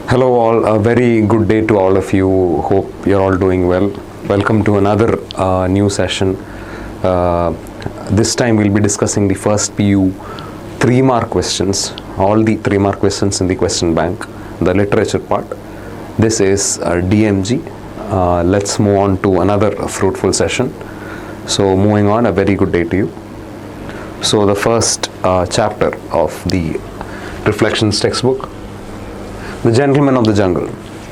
Hello all, a very good day to all of you. Hope you're all doing well. Welcome to another new session. This time we'll be discussing the first PU 3-mark questions, all the 3-mark questions in the question bank, the literature part. This is DMG. Let's move on to another fruitful session. So moving on, a very good day to you. So the first chapter of the Reflections textbook, The Gentleman of the Jungle,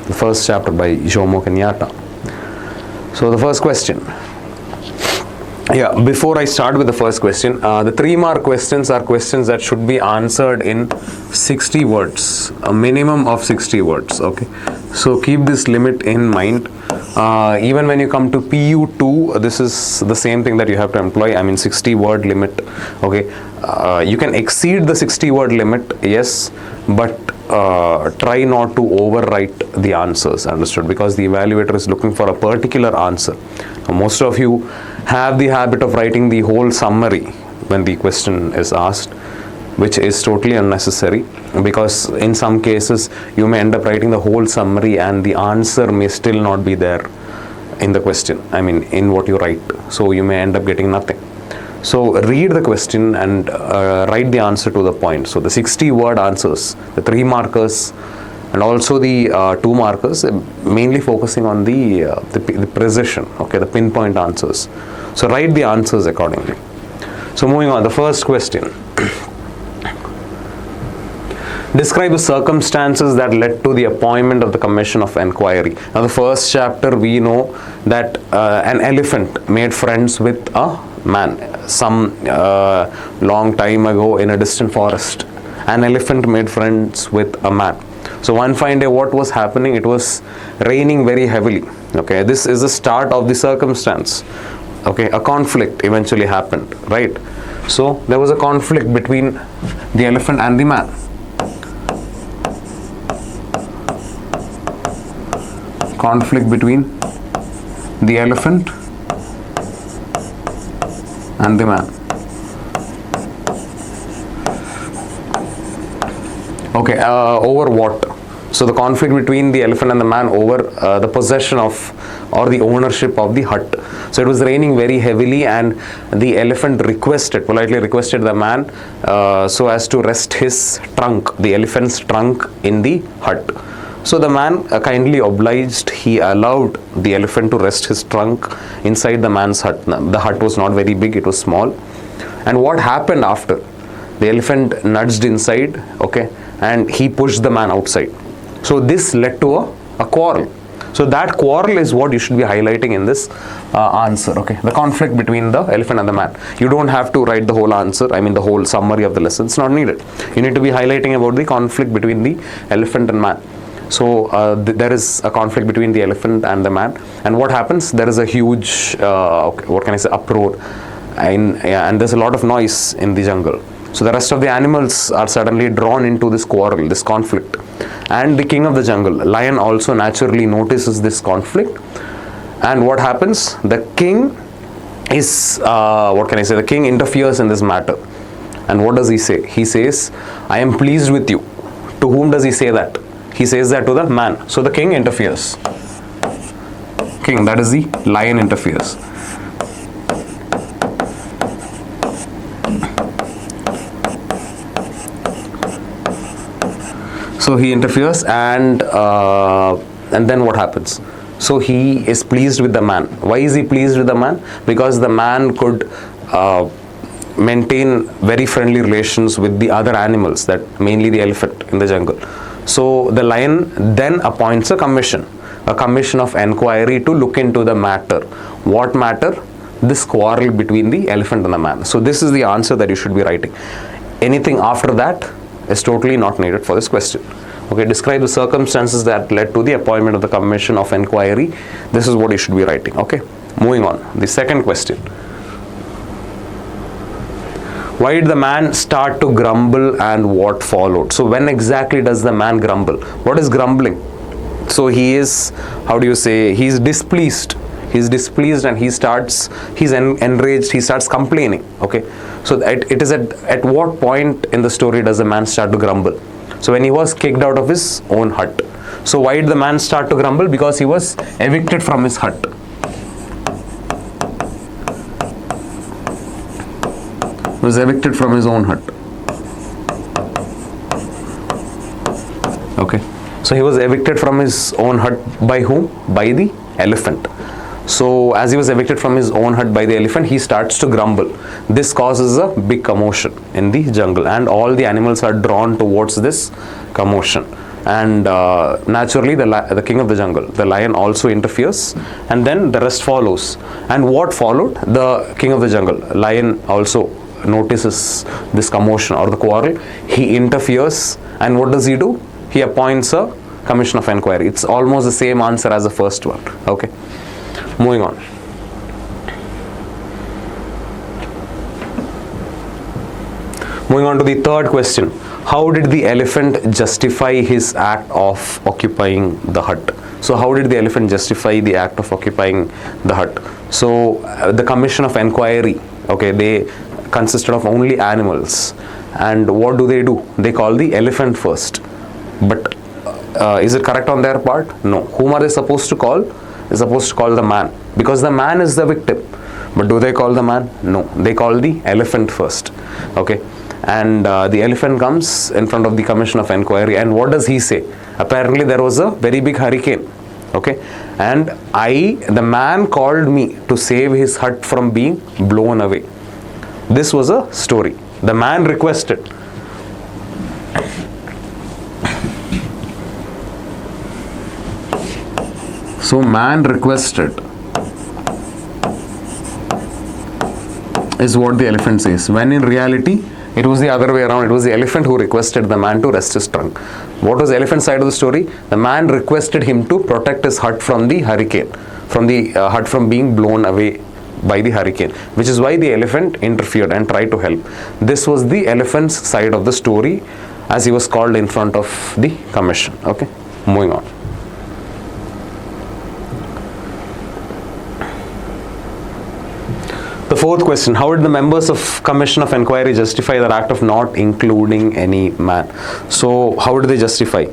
the first chapter by Jomo Kenyatta. So the first question. Before I start with the first question, the 3-mark questions are questions that should be answered in 60 words, a minimum of 60 words, okay? So keep this limit in mind. Even when you come to PU2, this is the same thing that you have to employ, 60 word limit, okay? You can exceed the 60 word limit, yes, but try not to overwrite the answers, understood? Because the evaluator is looking for a particular answer. Now, most of you have the habit of writing the whole summary when the question is asked, which is totally unnecessary, because in some cases you may end up writing the whole summary and the answer may still not be there in the question, in what you write. So you may end up getting nothing. So read the question and write the answer to the point. So the 60 word answers, the 3 markers and also the 2 markers, mainly focusing on the precision, okay, the pinpoint answers. So write the answers accordingly. So moving on, the first question. Describe the circumstances that led to the appointment of the Commission of Enquiry. Now the first chapter, we know that an elephant made friends with a man. Some long time ago in a distant forest, an elephant made friends with a man. So one fine day, what was happening? It was raining very heavily. Okay, this is the start of the circumstance. Okay, a conflict eventually happened, right? So there was a conflict between the elephant and the man. Conflict between the elephant and the man. Okay, over what? So the conflict between the elephant and the man over the possession of or the ownership of the hut. So it was raining very heavily and the elephant politely requested the man so as to rest his trunk, the elephant's trunk, in the hut. So the man kindly obliged. He allowed the elephant to rest his trunk inside the man's hut. The hut was not very big, it was small. And what happened after? The elephant nudged inside, okay, and he pushed the man outside. So this led to a quarrel. So that quarrel is what you should be highlighting in this answer, okay? The conflict between the elephant and the man. You don't have to write the whole answer, the whole summary of the lesson. It's not needed. You need to be highlighting about the conflict between the elephant and man. So there is a conflict between the elephant and the man, and what happens? There is a huge uproar, and there's a lot of noise in the jungle. So the rest of the animals are suddenly drawn into this quarrel, this conflict, and the king of the jungle, lion, also naturally notices this conflict. And what happens? The king is the king interferes in this matter. And what does he say? He says, "I am pleased with you." To whom does he say that? He says that to the man. So the king interferes. King, that is the lion, interferes. So he interferes, and then what happens? So he is pleased with the man. Why is he pleased with the man? Because the man could maintain very friendly relations with the other animals, that mainly the elephant in the jungle. So the lion then appoints a commission of enquiry to look into the matter. What matter? This quarrel between the elephant and the man. So this is the answer that you should be writing. Anything after that is totally not needed for this question. Okay, describe the circumstances that led to the appointment of the commission of enquiry. This is what you should be writing. Okay, moving on. The second question. Why did the man start to grumble and what followed? So when exactly does the man grumble? What is grumbling? So he is, he's displeased. He's displeased and he's enraged, he starts complaining. Okay, so it is at what point in the story does the man start to grumble? So when he was kicked out of his own hut. So why did the man start to grumble? Because he was evicted from his hut. He was evicted from his own hut. Okay. So he was evicted from his own hut by whom? By the elephant. So as he was evicted from his own hut by the elephant, he starts to grumble. This causes a big commotion in the jungle, and all the animals are drawn towards this commotion. And naturally the king of the jungle, the lion, also interferes, and then the rest follows. And what followed? The king of the jungle, lion, also notices this commotion or the quarrel. He interferes, and what does he do? He appoints a commission of inquiry. It's almost the same answer as the first one. Okay, moving on. Moving on to the third question. How did the elephant justify his act of occupying the hut? So how did the elephant justify the act of occupying the hut? So the commission of inquiry, okay, they consisted of only animals, and what do? They call the elephant first. But is it correct on their part? No. Whom are they supposed to call? They're supposed to call the man, because the man is the victim. But do they call the man? No. They call the elephant first. Okay. And the elephant comes in front of the commission of inquiry, and what does he say? Apparently there was a very big hurricane. Okay. And the man called me to save his hut from being blown away. This was a story. The man requested. So man requested is what the elephant says, when in reality it was the other way around. It was the elephant who requested the man to rest his trunk. What was the elephant's side of the story? The man requested him to protect his hut from the hurricane, from the hut from being blown away by the hurricane, which is why the elephant interfered and tried to help. This was the elephant's side of the story as he was called in front of the commission. Okay, moving on. The fourth question, how did the members of Commission of Inquiry justify their act of not including any man? So how did they justify?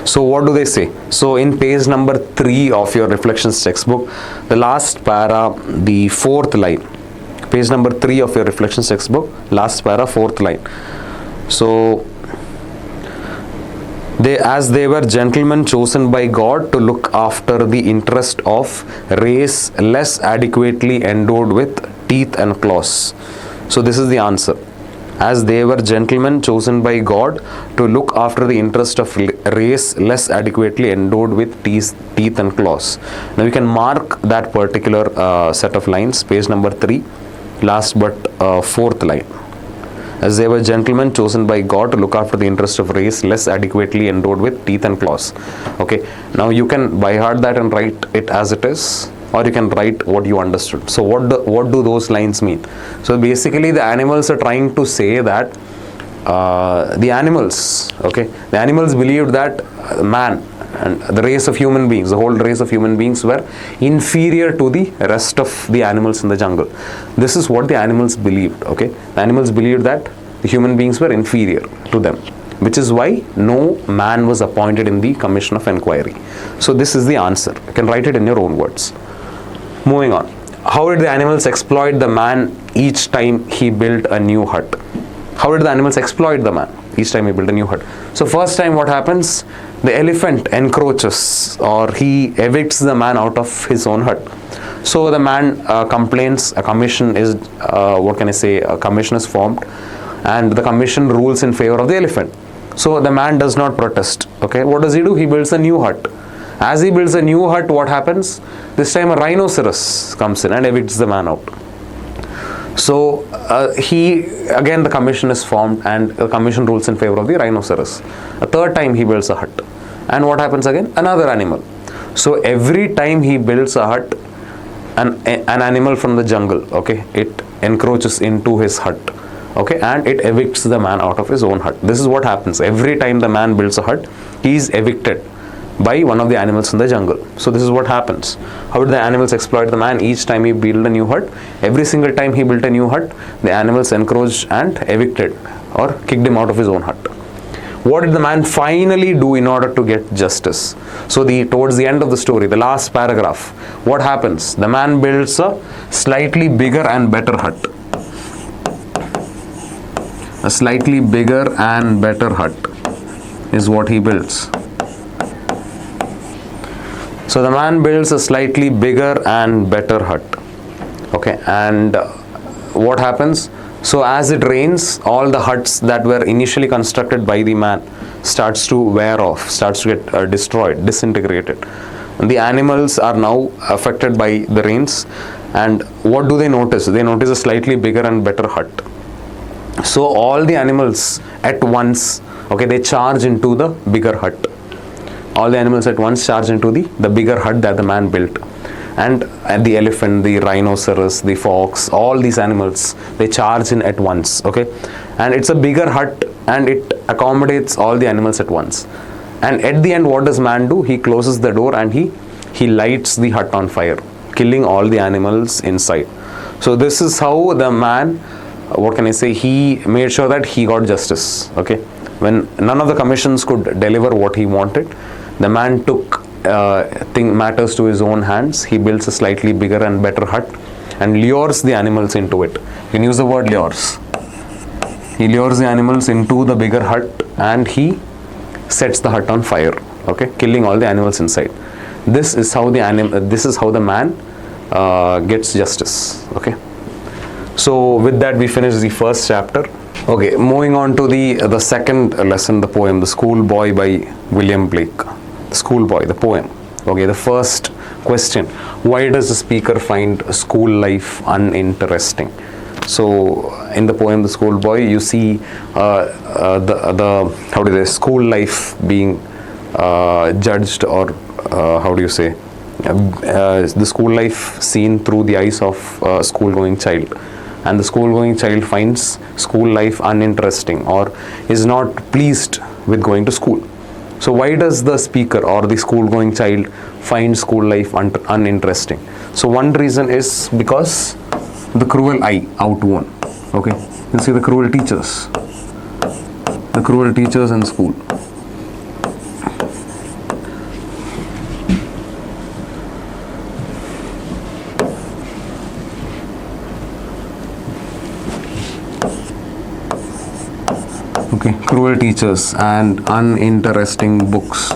So what do they say? So in page number 3 of your reflections textbook, the last para, the fourth line, page number 3 of your reflections textbook, last para, fourth line. So as they were gentlemen chosen by God to look after the interest of race less adequately endowed with teeth and claws. So this is the answer. As they were gentlemen chosen by God to look after the interest of race less adequately endowed with teeth and claws. Now you can mark that particular set of lines, page number 3, last but fourth line. As they were gentlemen chosen by God to look after the interest of race less adequately endowed with teeth and claws. Okay, now you can by heart that and write it as it is, or you can write what you understood. So what do those lines mean? So basically the animals are trying to say that the animals believed that man and the race of human beings, the whole race of human beings, were inferior to the rest of the animals in the jungle. This is what the animals believed. Okay, the animals believed that the human beings were inferior to them, which is why no man was appointed in the commission of inquiry. So this is the answer. You can write it in your own words. Moving on. How did the animals exploit the man each time he built a new hut? How did the animals exploit the man each time he built a new hut? So first time what happens? The elephant encroaches, or he evicts the man out of his own hut. So the man complains, a commission is, a commission is formed, and the commission rules in favor of the elephant. So the man does not protest. Okay, what does he do? He builds a new hut. As he builds a new hut, what happens? This time a rhinoceros comes in and evicts the man out. So the commission is formed, and the commission rules in favor of the rhinoceros. A third time he builds a hut, and what happens again? Another animal. So every time he builds a hut, an animal from the jungle, okay, it encroaches into his hut, okay, and it evicts the man out of his own hut. This is what happens. Every time the man builds a hut, he is evicted by one of the animals in the jungle. So this is what happens. How did the animals exploit the man each time he built a new hut? Every single time he built a new hut, the animals encroached and evicted or kicked him out of his own hut. what did the man finally do in order to get justice? So towards the end of the story, the last paragraph, what happens? The man builds a slightly bigger and better hut. A slightly bigger and better hut is what he builds. So the man builds a slightly bigger and better hut. Okay, and what happens? So as it rains, all the huts that were initially constructed by the man starts to wear off, starts to get destroyed, disintegrated. And the animals are now affected by the rains, and what do they notice? They notice a slightly bigger and better hut. So all the animals at once, okay, they charge into the bigger hut. All the animals at once charge into the bigger hut that the man built. And the elephant, the rhinoceros, the fox, all these animals, they charge in at once, okay? And it's a bigger hut and it accommodates all the animals at once. And at the end, what does man do? He closes the door and he lights the hut on fire, killing all the animals inside. So this is how the man, what can I say, he made sure that he got justice, okay? When none of the commissions could deliver what he wanted, the man took matters to his own hands. He builds a slightly bigger and better hut and lures the animals into it. You can use the word lures. He lures the animals into the bigger hut and he sets the hut on fire, okay, killing all the animals inside. This is how the man gets justice, okay. So with that we finish the first chapter. Okay, moving on to the second lesson, the poem, The Schoolboy by William Blake. The Schoolboy, the poem. Okay, the first question, why does the speaker find school life uninteresting? So in the poem The Schoolboy, you see the school life being judged, or how do you say, the school life seen through the eyes of a school-going child. And the school-going child finds school life uninteresting or is not pleased with going to school. So why does the speaker or the school-going child find school life uninteresting? So one reason is because the cruel eye outwon. Okay, you see the cruel teachers in school. Okay, cruel teachers and uninteresting books.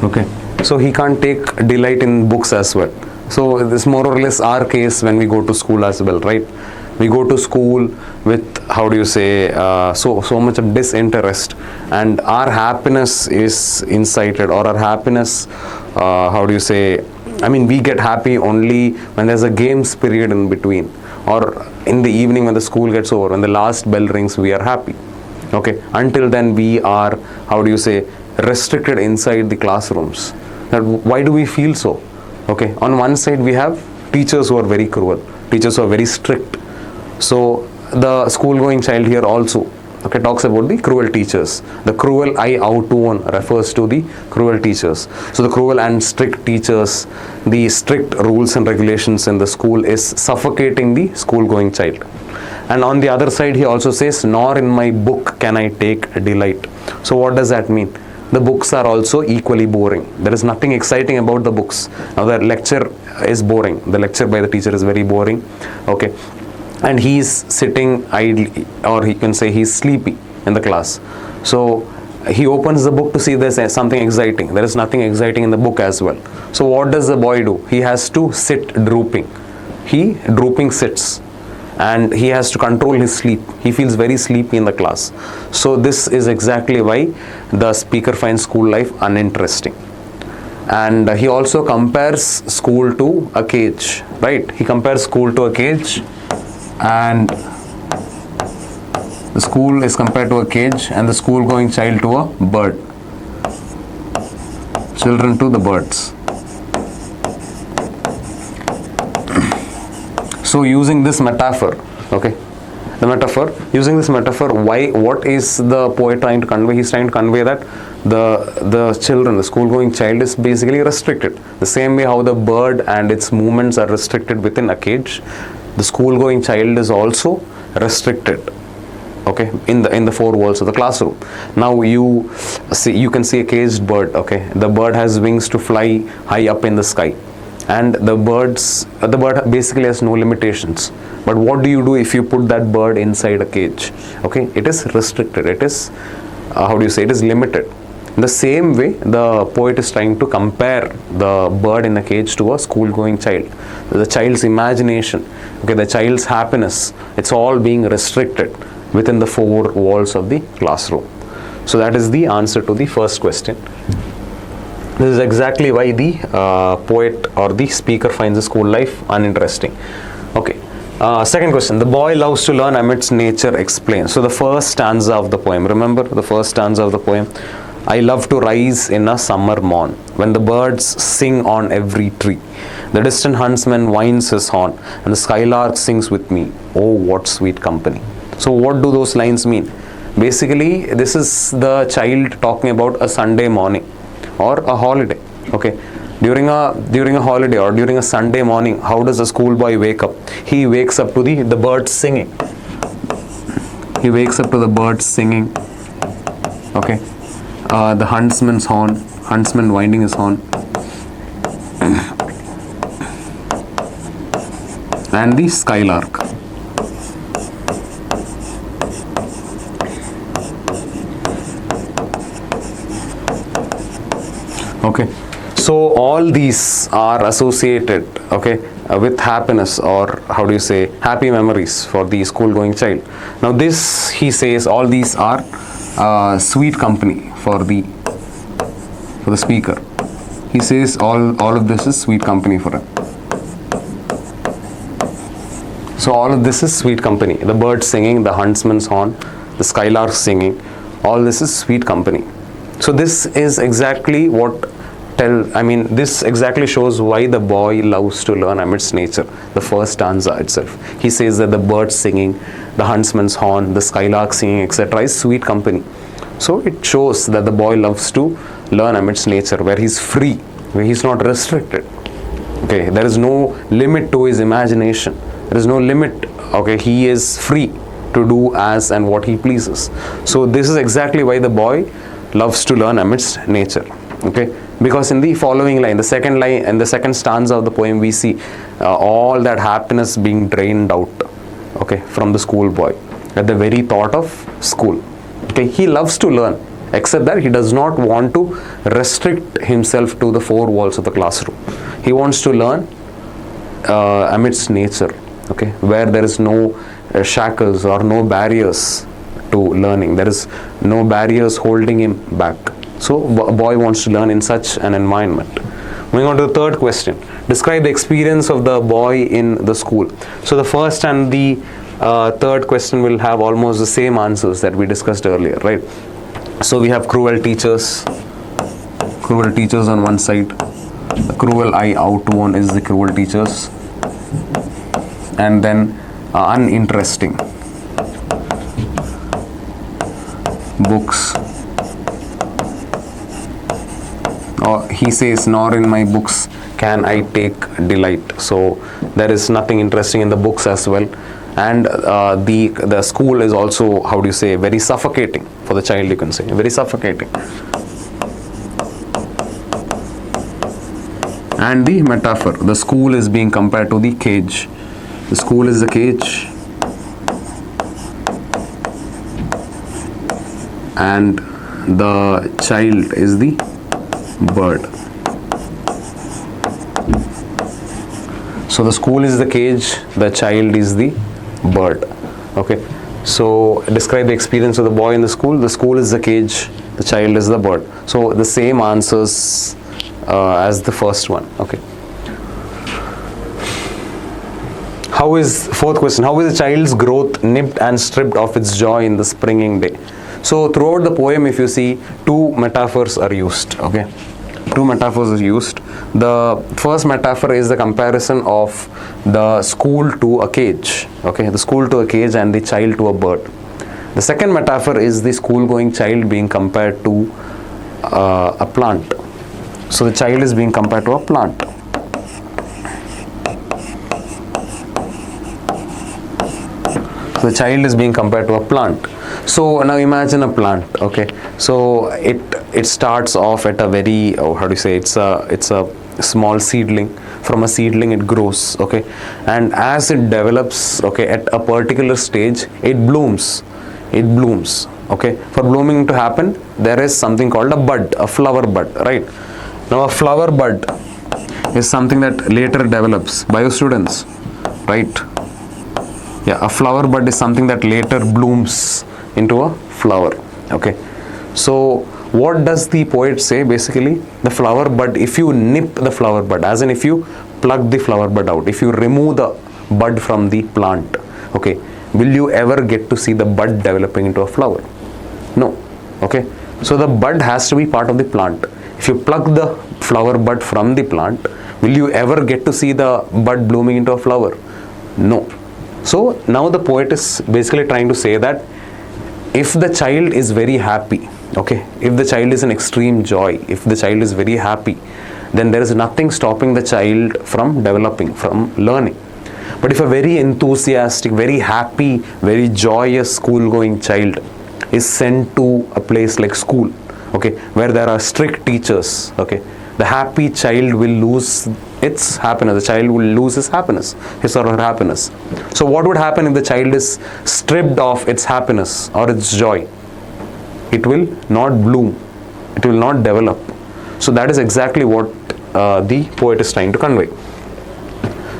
Okay, so he can't take delight in books as well. So this more or less our case when we go to school as well, right? We go to school with, how do you say, so much of disinterest, and our happiness is incited, or our happiness, how do you say, I mean, we get happy only when there's a games period in between, or in the evening when the school gets over, when the last bell rings, we are happy. Okay, until then we are, how do you say, restricted inside the classrooms. Now, why do we feel so? Okay, on one side we have teachers who are very cruel, teachers who are very strict. So the school-going child here also, okay, talks about the cruel teachers. The cruel eye outwon refers to the cruel teachers. So the cruel and strict teachers, the strict rules and regulations in the school is suffocating the school-going child. And on the other side he also says, nor in my book can I take delight. So what does that mean? The books are also equally boring. There is nothing exciting about the books. Now the lecture is boring. The lecture by the teacher is very boring. Okay. And he is sitting idly, or he can say he's sleepy in the class. So he opens the book to see there's something exciting. There is nothing exciting in the book as well. So what does the boy do? He has to sit drooping. He drooping sits, and he has to control his sleep. He feels very sleepy in the class. So this is exactly why the speaker finds school life uninteresting. And he also compares school to a cage, right? He compares school to a cage, and the school is compared to a cage, and the school-going child to a bird. Children to the birds. So using this metaphor, okay, using this metaphor, what is the poet trying to convey? He's trying to convey that the children, the school going child is basically restricted. The same way how the bird and its movements are restricted within a cage, the school going child is also restricted, okay, in the four walls of the classroom. Now you can see a caged bird, okay. The bird has wings to fly high up in the sky, and the bird basically has no limitations. But what do you do if you put that bird inside a cage? Okay, it is restricted, it is it is limited. In the same way, the poet is trying to compare the bird in the cage to a school going child. The child's imagination, okay, the child's happiness, it's all being restricted within the four walls of the classroom. So that is the answer to the first question. This is exactly why the poet or the speaker finds the school life uninteresting. Okay. Second question, the boy loves to learn amidst nature, explain. So the first stanza of the poem, remember the first stanza of the poem, I love to rise in a summer morn, when the birds sing on every tree. The distant huntsman winds his horn, and the skylark sings with me. Oh, what sweet company. So what do those lines mean? Basically, this is the child talking about a Sunday morning or a holiday, okay. During a holiday or during a Sunday morning, how does a schoolboy wake up? He wakes up to the birds singing. He wakes up to the birds singing, okay. The huntsman's horn, huntsman winding his horn, and the skylark. Okay, so all these are associated, okay, with happiness, or happy memories for the school going child. Now this, he says, all these are sweet company for the speaker. He says all of this is sweet company for him. So all of this is sweet company. The bird singing, the huntsman's horn, the skylark singing, all this is sweet company. So this is exactly this exactly shows why the boy loves to learn amidst nature. The first stanza itself, he says that the bird singing, the huntsman's horn, the skylark singing, etc. is sweet company. So it shows that the boy loves to learn amidst nature, where he's free, where he's not restricted. Okay, there is no limit to his imagination. There is no limit. Okay, he is free to do as and what he pleases. So this is exactly why the boy loves to learn amidst nature. Okay, because in the following line, the second stanza of the poem, we see all that happiness being drained out, okay, from the schoolboy at the very thought of school. Okay, he loves to learn, except that he does not want to restrict himself to the four walls of the classroom. He wants to learn amidst nature, okay, where there is no shackles or no barriers to learning. There is no barriers holding him back. So a boy wants to learn in such an environment. Moving on to the third question. Describe the experience of the boy in the school. So the first and the third question will have almost the same answers that we discussed earlier, right? So we have cruel teachers on one side. The cruel eye out one is the cruel teachers. And then uninteresting books. Or he says, nor in my books can I take delight. So there is nothing interesting in the books as well. And the school is also, very suffocating for the child, you can say, very suffocating. And the metaphor, the school is being compared to the cage. The school is the cage, and the child is the bird. So the school is the cage, the child is the bird. Okay, so describe the experience of the boy in the school. The school is the cage, the child is the bird. So the same answers as the first one. Okay. Fourth question, how is a child's growth nipped and stripped of its joy in the springing day? So throughout the poem, if you see, two metaphors are used. Okay, two metaphors are used. The first metaphor is the comparison of the school to a cage. Okay, the school to a cage and the child to a bird. The second metaphor is the school going child being compared to a plant. So the child is being compared to a plant. So the child is being compared to a plant. So now imagine a plant, okay? So it starts off at a very, how do you say, it's a small seedling. From a seedling it grows, okay? And as it develops, okay, at a particular stage, it blooms. Okay? For blooming to happen, there is something called a bud, a flower bud, right? Now a flower bud is something that later develops. Bio students, right? Yeah, a flower bud is something that later blooms into a flower, okay? So what does the poet say? Basically, the flower bud, if you nip the flower bud, as in if you pluck the flower bud out, if you remove the bud from the plant, okay, will you ever get to see the bud developing into a flower? No, okay? So the bud has to be part of the plant. If you pluck the flower bud from the plant, will you ever get to see the bud blooming into a flower? No. So now the poet is basically trying to say that if the child is very happy, okay, if the child is in extreme joy, if the child is very happy, then there is nothing stopping the child from developing, from learning. But if a very enthusiastic, very happy, very joyous school-going child is sent to a place like school, okay, where there are strict teachers, okay, the happy child will lose its happiness. The child will lose his happiness, his or her happiness. So what would happen if the child is stripped of its happiness or its joy? It will not bloom. It will not develop. So that is exactly what the poet is trying to convey.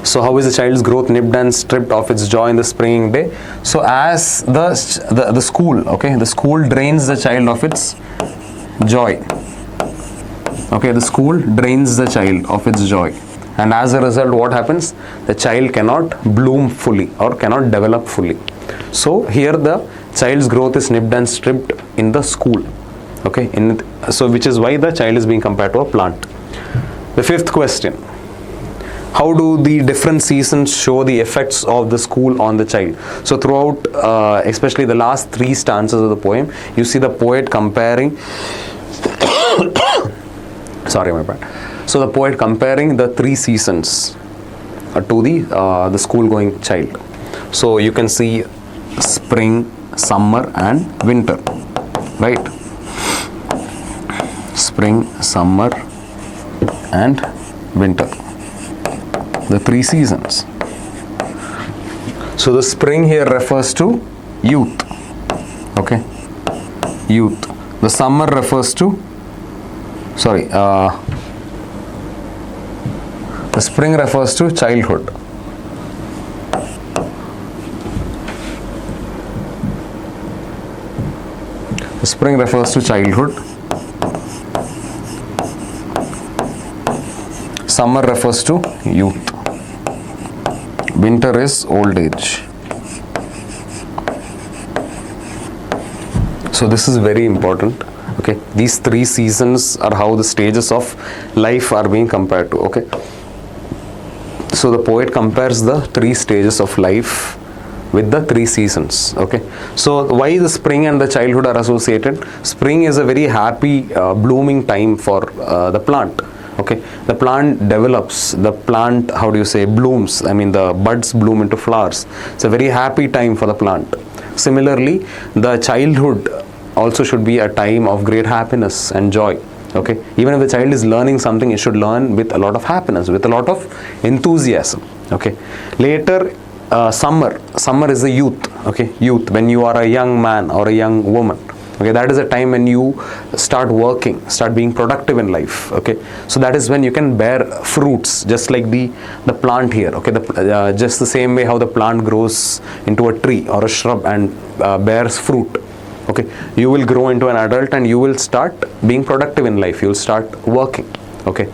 So how is the child's growth nipped and stripped of its joy in the springing day? So as the school, okay, the school drains the child of its joy. Okay, the school drains the child of its joy. And as a result, what happens? The child cannot bloom fully or cannot develop fully. So here the child's growth is nipped and stripped in the school. Okay, so which is why the child is being compared to a plant. The fifth question. How do the different seasons show the effects of the school on the child? So throughout, especially the last three stanzas of the poem, you see the poet comparing sorry, my bad. So the poet comparing the three seasons to the school-going child. So you can see spring, summer, and winter, right? Spring, summer, and winter. The three seasons. So the spring here refers to youth. Okay, youth. The summer refers to the spring refers to childhood. The spring refers to childhood. Summer refers to youth. Winter is old age. So this is very important. Okay, these three seasons are how the stages of life are being compared to. Okay, so the poet compares the three stages of life with the three seasons. Okay, so why the spring and the childhood are associated? Spring is a very happy blooming time for the plant. Okay, the plant develops, the plant, how do you say, blooms. I mean, the buds bloom into flowers. It's a very happy time for the plant. Similarly, the childhood also should be a time of great happiness and joy. Okay, even if the child is learning something, it should learn with a lot of happiness, with a lot of enthusiasm. Okay, later summer is the youth. Okay, youth, when you are a young man or a young woman. Okay, that is a time when you start working, start being productive in life. Okay, so that is when you can bear fruits, just like the plant here. Okay, just the same way how the plant grows into a tree or a shrub and bears fruit. Okay, you will grow into an adult and you will start being productive in life. You will start working. Okay,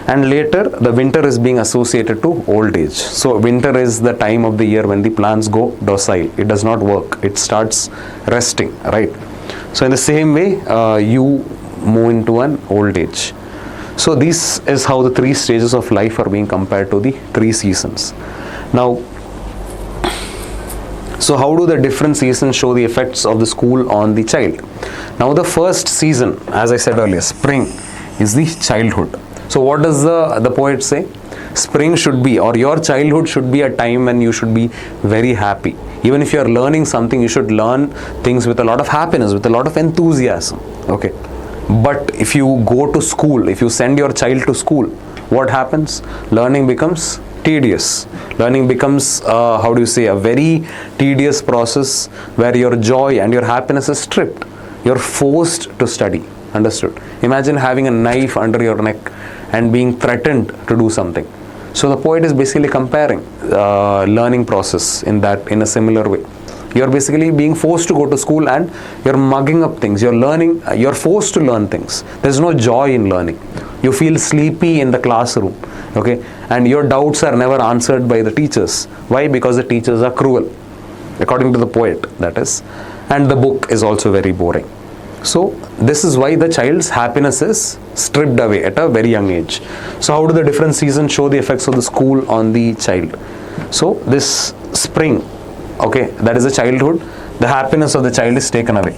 and later the winter is being associated to old age. So winter is the time of the year when the plants go docile. It does not work. It starts resting, right? So in the same way, you move into an old age. So this is how the three stages of life are being compared to the three seasons. Now, so how do the different seasons show the effects of the school on the child? Now the first season, as I said earlier, spring is the childhood. So what does the poet say? Spring should be, or your childhood should be a time when you should be very happy. Even if you are learning something, you should learn things with a lot of happiness, with a lot of enthusiasm. Okay. But if you go to school, if you send your child to school, what happens? Learning becomes tedious. Learning becomes, a very tedious process where your joy and your happiness is stripped. You're forced to study. Understood? Imagine having a knife under your neck and being threatened to do something. So the poet is basically comparing learning process in a similar way. You're basically being forced to go to school and you're mugging up things. You're learning, you're forced to learn things. There's no joy in learning. You feel sleepy in the classroom, okay? And your doubts are never answered by the teachers. Why? Because the teachers are cruel, according to the poet, that is. And the book is also very boring. So this is why the child's happiness is stripped away at a very young age. So how do the different seasons show the effects of the school on the child? So this spring, okay, that is the childhood, the happiness of the child is taken away.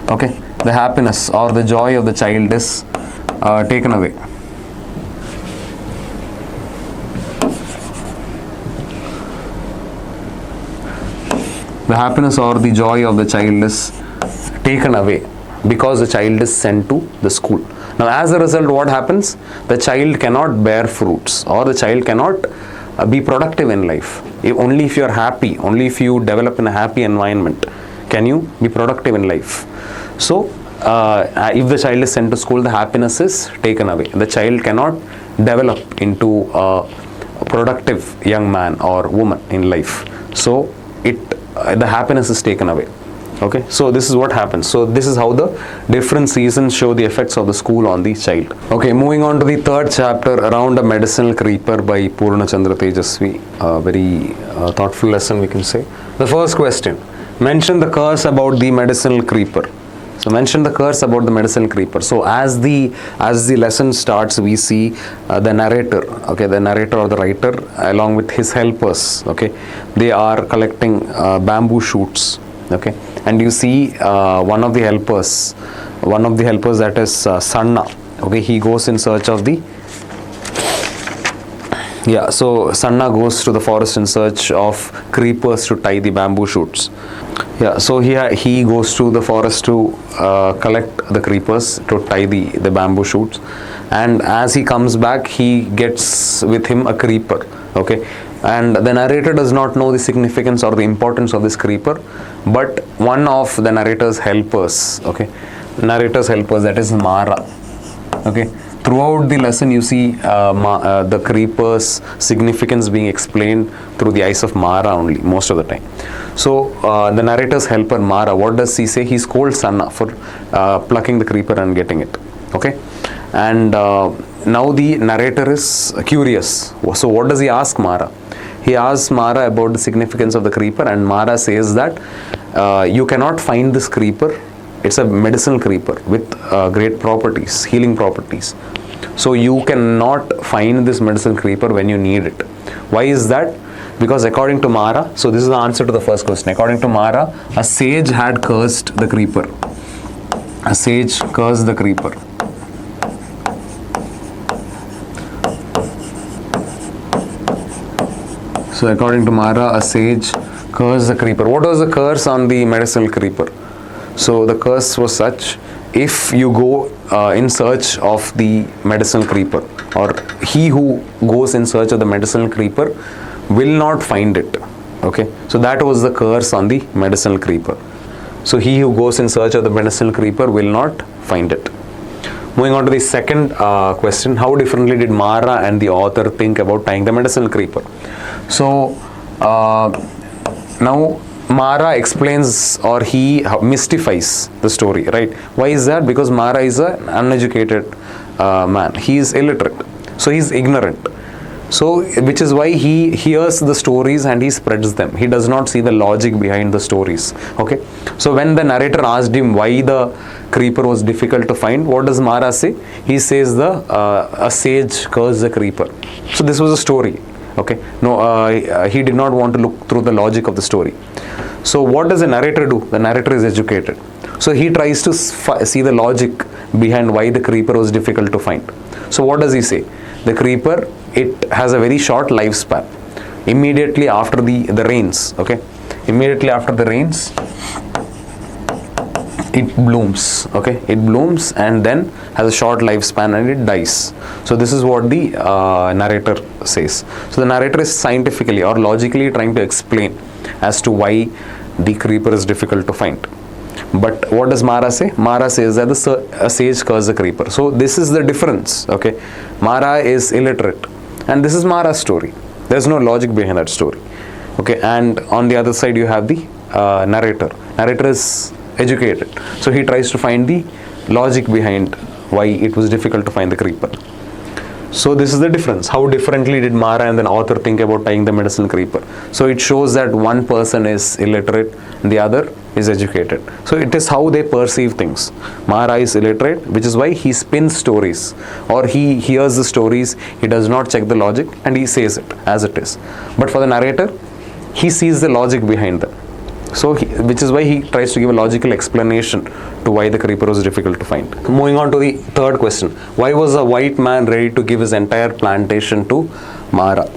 Okay, the happiness or the joy of the child is taken away. The happiness or the joy of the child is taken away because the child is sent to the school. Now as a result, what happens? The child cannot bear fruits, or the child cannot be productive in life. Only if you are happy, only if you develop in a happy environment can you be productive in life. So if the child is sent to school, the happiness is taken away. The child cannot develop into a productive young man or woman in life. So the happiness is taken away. Okay, so this is what happens. So this is how the different seasons show the effects of the school on the child. Okay, moving on to the third chapter, Around a Medicinal Creeper by Purna Chandra Tejasvi. A very thoughtful lesson, we can say. The first question, mention the curse about the medicinal creeper. So mention the curse about the medicinal creeper. So as the lesson starts, we see the narrator, okay, the narrator or the writer along with his helpers, okay, they are collecting bamboo shoots, okay, and you see one of the helpers that is Sanna, okay, he goes in search of the so Sanna goes to the forest in search of creepers to tie the bamboo shoots. So he goes to the forest to collect the creepers to tie the bamboo shoots, and as he comes back, he gets with him a creeper, okay, and the narrator does not know the significance or the importance of this creeper, but one of the narrator's helpers, that is Mara, okay. Throughout the lesson, you see the creeper's significance being explained through the eyes of Mara only, most of the time. So the narrator's helper Mara, what does he say? He scolds Sanna for plucking the creeper and getting it. Okay, and now the narrator is curious. So what does he ask Mara? He asks Mara about the significance of the creeper, and Mara says that you cannot find this creeper. It's a medicinal creeper with great properties, healing properties. So you cannot find this medicinal creeper when you need it. Why is that? Because according to Mara, so this is the answer to the first question. According to Mara, a sage had cursed the creeper. A sage cursed the creeper. So according to Mara, a sage cursed the creeper. What was the curse on the medicinal creeper? So the curse was such: if you go in search of the medicinal creeper, or he who goes in search of the medicinal creeper will not find it. Okay, so that was the curse on the medicinal creeper. So he who goes in search of the medicinal creeper will not find it. Moving on to the second question, how differently did Mara and the author think about tying the medicinal creeper? So now Mara explains, or he mystifies the story, right? Why is that? Because Mara is an uneducated man. He is illiterate, so he is ignorant. So which is why he hears the stories and he spreads them. He does not see the logic behind the stories. Okay, so when the narrator asked him why the creeper was difficult to find, what does Mara say? He says a sage cursed the creeper. So this was a story. Okay, no, he did not want to look through the logic of the story. So what does the narrator do? The narrator is educated. So he tries to see the logic behind why the creeper was difficult to find. So what does he say? The creeper, it has a very short lifespan. Immediately after the rains, okay, immediately after the rains, it blooms, okay, it blooms and then has a short lifespan and it dies. So this is what the narrator says. So the narrator is scientifically or logically trying to explain as to why the creeper is difficult to find. But what does Mara say? Mara says that a sage cursed the creeper. So this is the difference, okay. Mara is illiterate and this is Mara's story. There's no logic behind that story, okay. And on the other side you have the narrator. Narrator is educated, so he tries to find the logic behind why it was difficult to find the creeper. So this is the difference. How differently did Mara and the author think about tying the medicine creeper? So it shows that one person is illiterate and the other is educated. So it is how they perceive things. Mara is illiterate, which is why he spins stories, or he hears the stories, he does not check the logic and he says it as it is. But for the narrator, he sees the logic behind them. So which is why he tries to give a logical explanation to why the creeper was difficult to find. Moving on to the third question. Why was a white man ready to give his entire plantation to Mara?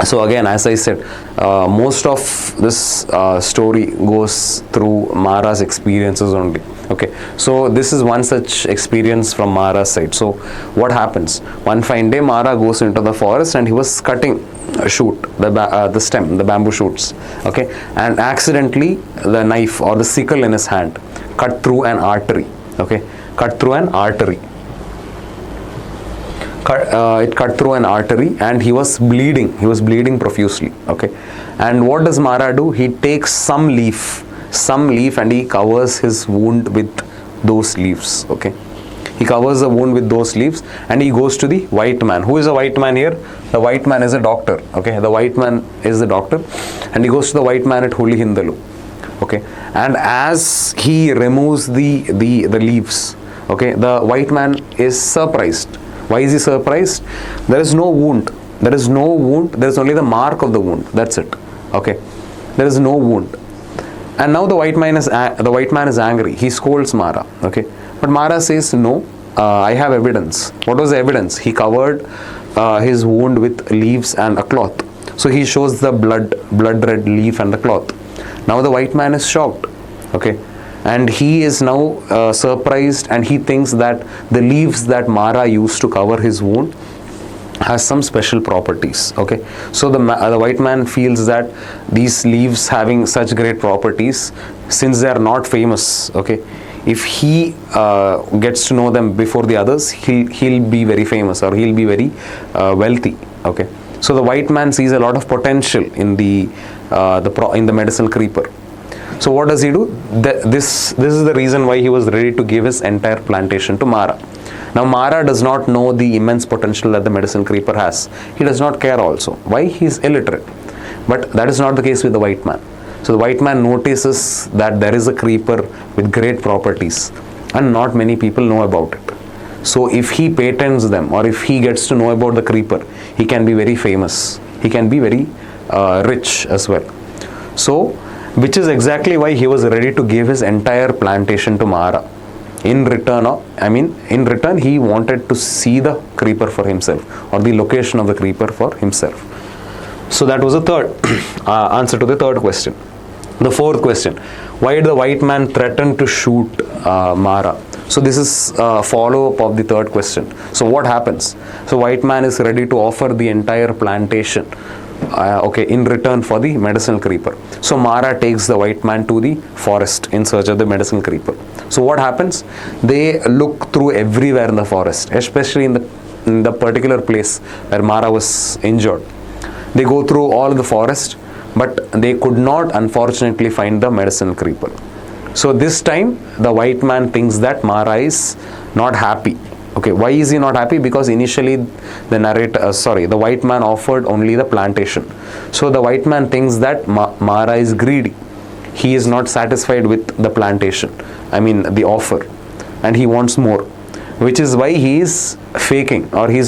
So again, as I said, most of this story goes through Mara's experiences only. Okay, so this is one such experience from Mara's side. So what happens? One fine day, Mara goes into the forest and he was cutting a shoot, the stem, the bamboo shoots. Okay, and accidentally the knife or the sickle in his hand cut through an artery. Okay, cut through an artery. It cut through an artery and he was bleeding profusely. Okay, and what does Mara do? He takes some leaf and he covers his wound with those leaves. Okay, he covers the wound with those leaves and he goes to the white man. Who is a white man here? The white man is a doctor. Okay, the white man is the doctor and he goes to the white man at Huli Hindalu. Okay, and as he removes the leaves, okay, the white man is surprised. Why is he surprised? There is no wound. There is only the mark of the wound. That's it. Okay, there is no wound. And now the white man is angry. He scolds Mara. Okay, but Mara says, no, I have evidence. What was the evidence? He covered his wound with leaves and a cloth. So he shows the blood red leaf and the cloth. Now the white man is shocked. Okay, and he is now surprised and he thinks that the leaves that Mara used to cover his wound has some special properties. Okay, so the white man feels that these leaves having such great properties, since they are not famous, okay, if he gets to know them before the others, he'll be very famous or he'll be very wealthy. Okay, so the white man sees a lot of potential in the medicine creeper. So what does he do? This is the reason why he was ready to give his entire plantation to Mara. Now Mara does not know the immense potential that the medicine creeper has. He does not care also. Why? He is illiterate. But that is not the case with the white man. So the white man notices that there is a creeper with great properties and not many people know about it. So if he patents them or if he gets to know about the creeper, he can be very famous. He can be very rich as well. So which is exactly why he was ready to give his entire plantation to Mara. In return, he wanted to see the creeper for himself, or the location of the creeper for himself. So that was the third answer to the third question. The fourth question: why did the white man threaten to shoot Mara? So this is a follow-up of the third question. So what happens? So white man is ready to offer the entire plantation, in return for the medicine creeper. So Mara takes the white man to the forest in search of the medicine creeper. So what happens? They look through everywhere in the forest, especially in the particular place where Mara was injured. They go through all the forest, but they could not, unfortunately, find the medicine creeper. So this time the white man thinks that Mara is not happy. Okay, why is he not happy? Because initially the white man offered only the plantation. So the white man thinks that Mara is greedy. He is not satisfied with the plantation, the offer, and he wants more, which is why he is faking, or he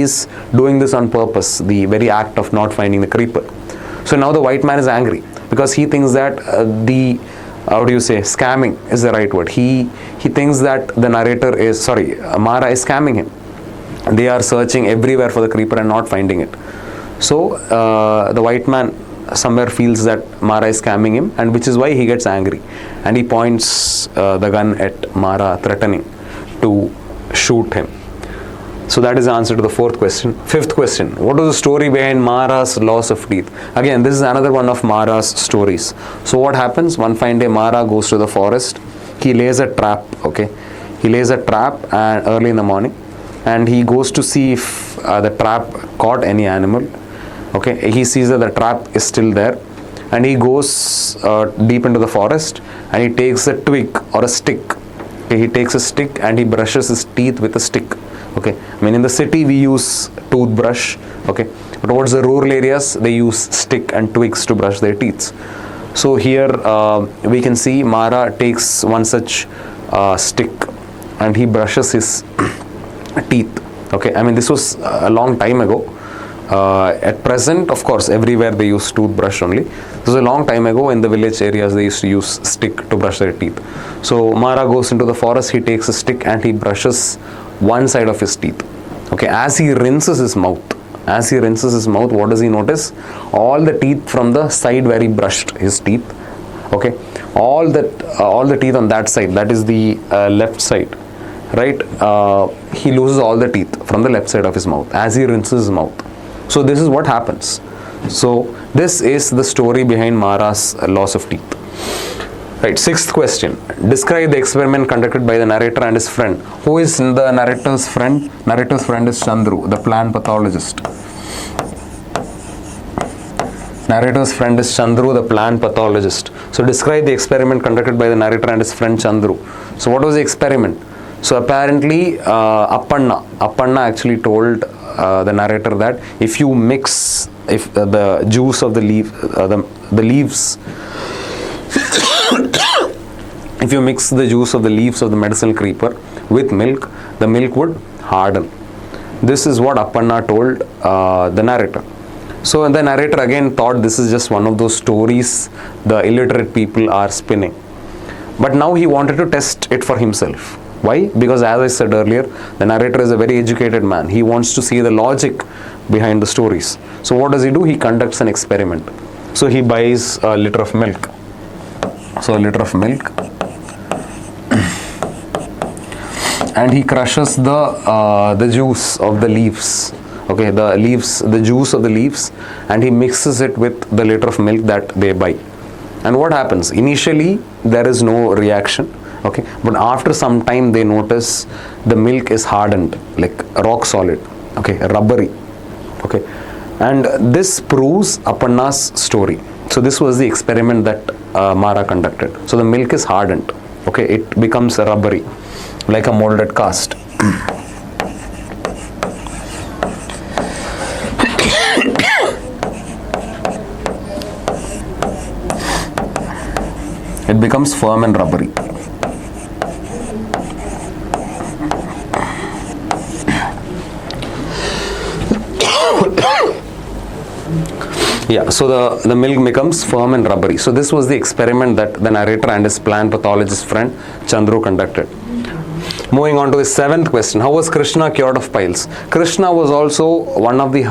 is doing this on purpose, the very act of not finding the creeper. So now the white man is angry because he thinks that the how do you say, scamming is the right word. He thinks that the narrator is, sorry, Mara is scamming him. They are searching everywhere for the creeper and not finding it. So the white man somewhere feels that Mara is scamming him, and which is why he gets angry and he points the gun at Mara, threatening to shoot him. So that is the answer to the fourth question. Fifth question, what was the story behind Mara's loss of teeth? Again, this is another one of Mara's stories. So what happens? One fine day, Mara goes to the forest. He lays a trap, okay? He lays a trap and early in the morning, and he goes to see if the trap caught any animal. Okay, he sees that the trap is still there, and he goes deep into the forest, and he takes a twig or a stick. Okay, he takes a stick and he brushes his teeth with a stick. Okay, I mean in the city we use toothbrush, okay, but towards the rural areas they use stick and twigs to brush their teeth. So here we can see Mara takes one such stick and he brushes his teeth. Okay, I mean this was a long time ago. At present, of course, everywhere they use toothbrush only. This was a long time ago. In the village areas they used to use stick to brush their teeth. So Mara goes into the forest, he takes a stick and he brushes one side of his teeth. Okay, as he rinses his mouth, what does he notice? All the teeth from the side where he brushed his teeth, okay, all the teeth on that side, that is the left side, right, he loses all the teeth from the left side of his mouth as he rinses his mouth. So this is what happens. So this is the story behind Mara's loss of teeth. Right, sixth question. Describe the experiment conducted by the narrator and his friend. Who is the narrator's friend? Narrator's friend is Chandru, the plant pathologist. Narrator's friend is Chandru, the plant pathologist. So describe the experiment conducted by the narrator and his friend Chandru. So what was the experiment? So apparently Appanna actually told the narrator that if you mix the juice of the leaves if you mix the juice of the leaves of the medicinal creeper with milk, the milk would harden. This is what Appanna told the narrator. So the narrator again thought this is just one of those stories the illiterate people are spinning. But now he wanted to test it for himself. Why? Because as I said earlier, the narrator is a very educated man. He wants to see the logic behind the stories. So what does he do? He conducts an experiment. So he buys a liter of milk. So a liter of milk. And he crushes the juice of the leaves. Okay, the juice of the leaves, and he mixes it with the liter of milk that they buy. And what happens? Initially, there is no reaction. Okay, but after some time they notice the milk is hardened, like rock solid, okay, rubbery, okay, and this proves Appanna's story. So this was the experiment that Mara conducted. So the milk is hardened, okay, it becomes rubbery, like a molded cast. It becomes firm and rubbery. Yeah, so the milk becomes firm and rubbery. So this was the experiment that the narrator and his plant pathologist friend Chandru conducted. Moving on to the seventh question. How was Krishna cured of piles? Krishna was also one of the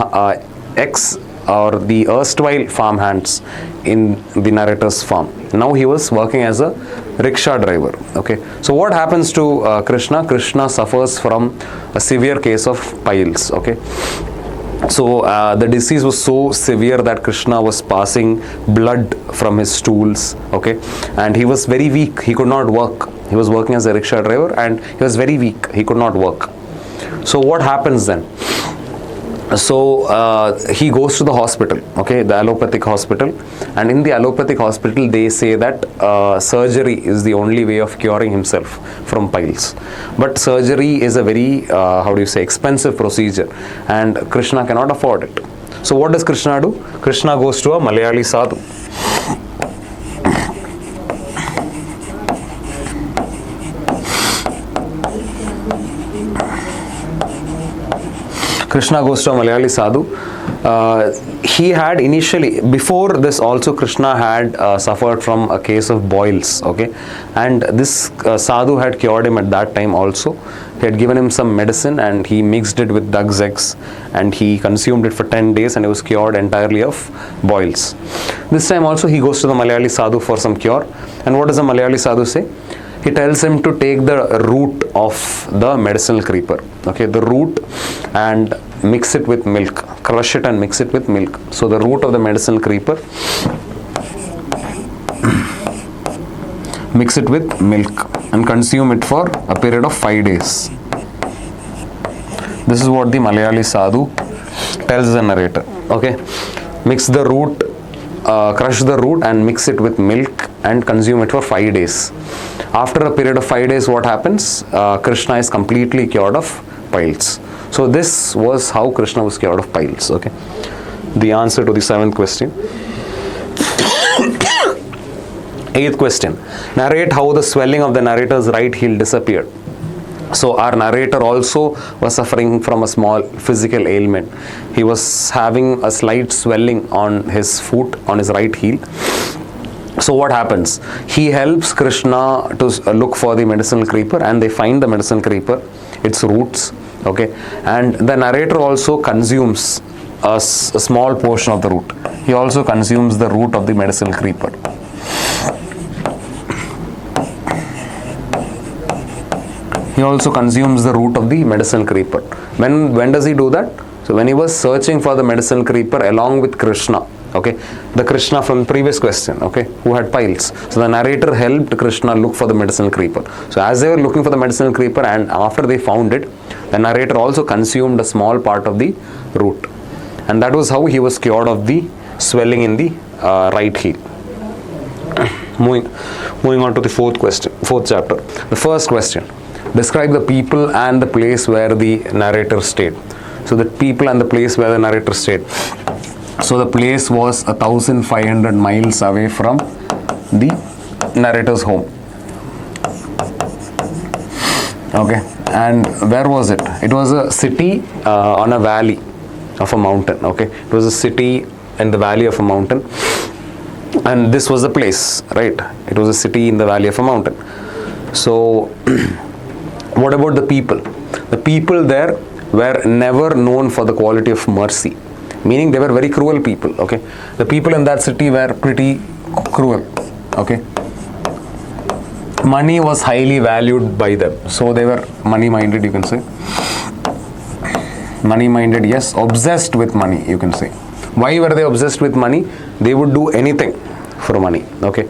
the erstwhile farm hands in the narrator's farm. Now he was working as a rickshaw driver. Okay. So what happens to Krishna? Krishna suffers from a severe case of piles. Okay. So the disease was so severe that Krishna was passing blood from his stools, okay, and he was very weak. He could not work. He was working as a rickshaw driver and he was very weak. He could not work. So what happens then? So he goes to the hospital, okay, the allopathic hospital, and in the allopathic hospital they say that surgery is the only way of curing himself from piles. But surgery is a very, expensive procedure, and Krishna cannot afford it. So what does Krishna do? Krishna goes to a Malayali sadhu. Krishna goes to a Malayali sadhu He had initially, before this also, Krishna had suffered from a case of boils, okay, and this sadhu had cured him at that time also. He had given him some medicine and he mixed it with duck's eggs and he consumed it for 10 days and he was cured entirely of boils. This time also he goes to the Malayali sadhu for some cure, and what does the Malayali sadhu say? He tells him to take the root of the medicinal creeper, okay, the root, and mix it with milk, crush it and mix it with milk. So the root of the medicinal creeper, mix it with milk and consume it for a period of 5 days. This is what the Malayali sadhu tells the narrator, okay. Mix the root, crush the root and mix it with milk and consume it for 5 days. After a period of 5 days, what happens? Krishna is completely cured of piles. So this was how Krishna was cured of piles, okay. The answer to the 7th question. 8th question. Narrate how the swelling of the narrator's right heel disappeared. So our narrator also was suffering from a small physical ailment. He was having a slight swelling on his foot, on his right heel. So what happens? He helps Krishna to look for the medicinal creeper, and they find the medicinal creeper, its roots, okay, and the narrator also consumes a small portion of the root. He also consumes the root of the medicinal creeper. He also consumes the root of the medicinal creeper. When does he do that? So when he was searching for the medicinal creeper along with Krishna, okay, the Krishna from the previous question, okay, who had piles. So the narrator helped Krishna look for the medicinal creeper. So as they were looking for the medicinal creeper and after they found it, the narrator also consumed a small part of the root. And that was how he was cured of the swelling in the right heel. Moving on to the fourth chapter. The first question. Describe the people and the place where the narrator stayed. So the people and the place where the narrator stayed. So the place was 1,500 miles away from the narrator's home. Okay, and where was it? It was a city on a valley of a mountain. Okay, it was a city in the valley of a mountain, and this was the place, right? It was a city in the valley of a mountain. So what about the people? The people there were never known for the quality of mercy, meaning they were very cruel people, okay. The people in that city were pretty cruel, okay. Money was highly valued by them, so they were money minded, you can say. Money minded, yes, obsessed with money, you can say. Why were they obsessed with money? They would do anything for money, okay.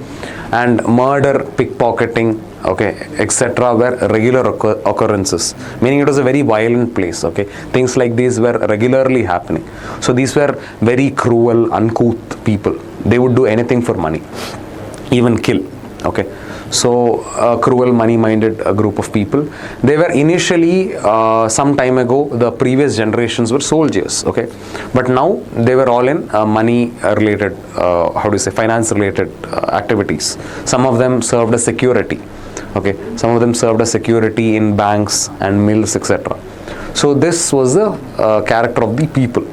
And murder, pickpocketing, okay, etc. were regular occurrences, meaning it was a very violent place, okay. Things like these were regularly happening. So these were very cruel, uncouth people. They would do anything for money, even kill, okay. So a cruel, money-minded group of people. They were initially, some time ago, the previous generations were soldiers, okay. But now they were all in money-related, finance-related activities. Some of them served as security, okay. Some of them served as security in banks and mills, etc. So this was the character of the people.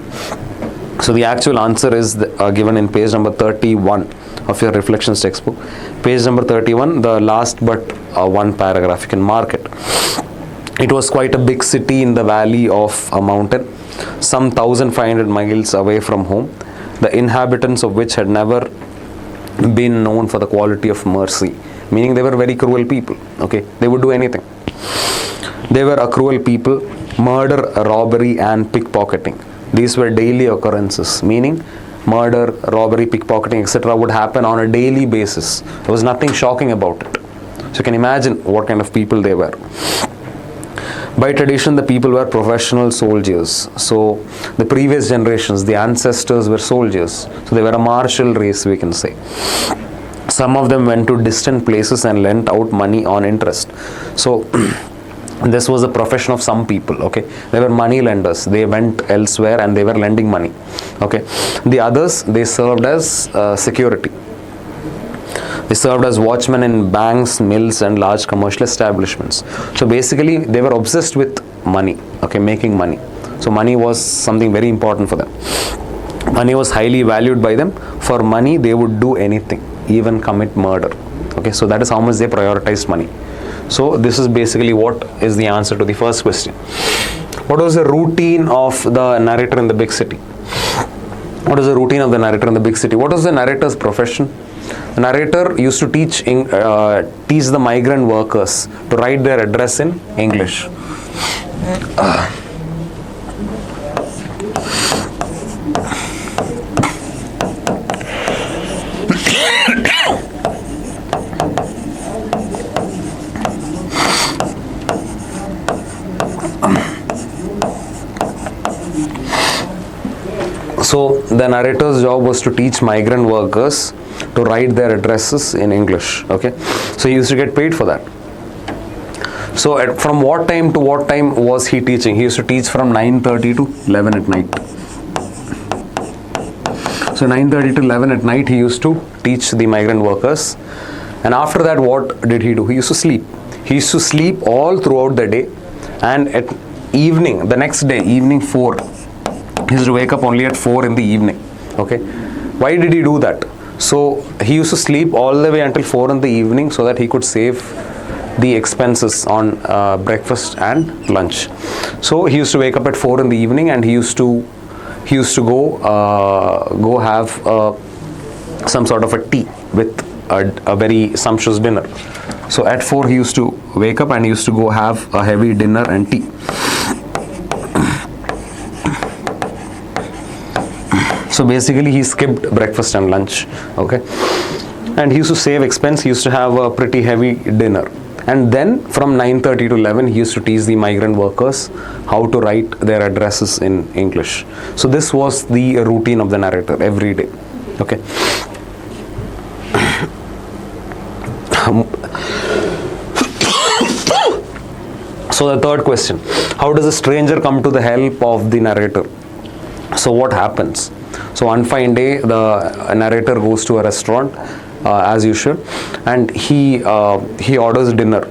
So the actual answer is given in page number 31 of your reflections textbook. Page number 31, the last but one paragraph, you can mark it. It was quite a big city in the valley of a mountain, some 1,500 miles away from home, the inhabitants of which had never been known for the quality of mercy, meaning they were very cruel people, okay. They would do anything. They were a cruel people. Murder, robbery and pickpocketing, these were daily occurrences, meaning murder, robbery, pickpocketing, etc. would happen on a daily basis. There was nothing shocking about it. So you can imagine what kind of people they were. By tradition, the people were professional soldiers. So the previous generations, the ancestors were soldiers. So they were a martial race, we can say. Some of them went to distant places and lent out money on interest. So this was a profession of some people, okay. They were money lenders. They went elsewhere and they were lending money, okay. The others, they served as security. They served as watchmen in banks, mills and large commercial establishments. So basically they were obsessed with money, okay, making money. So money was something very important for them. Money was highly valued by them. For money, they would do anything, even commit murder. Okay, so that is how much they prioritized money. So this is basically what is the answer to the first question. What was the routine of the narrator in the big city? What is the routine of the narrator in the big city? What was the narrator's profession? The narrator used to teach the migrant workers to write their address in English. So the narrator's job was to teach migrant workers to write their addresses in English. Okay, so he used to get paid for that. So from what time to what time was he teaching? He used to teach from 9:30 to 11 at night. So 9:30 to 11 at night he used to teach the migrant workers. And after that, what did he do? He used to sleep. He used to sleep all throughout the day, and at evening, the next day, evening 4, he used to wake up only at 4 in the evening. Okay, why did he do that? So he used to sleep all the way until 4 in the evening so that he could save the expenses on breakfast and lunch. So he used to wake up at 4 in the evening, and he used to go have some sort of a tea with a very sumptuous dinner. So at 4 he used to wake up and he used to go have a heavy dinner and tea. So basically he skipped breakfast and lunch. Okay, and he used to save expense. He used to have a pretty heavy dinner, and then from 9:30 to 11 he used to teach the migrant workers how to write their addresses in English. So this was the routine of the narrator every day. Okay. So the third question, how does a stranger come to the help of the narrator? So what happens? So one fine day, the narrator goes to a restaurant as usual, and he orders dinner,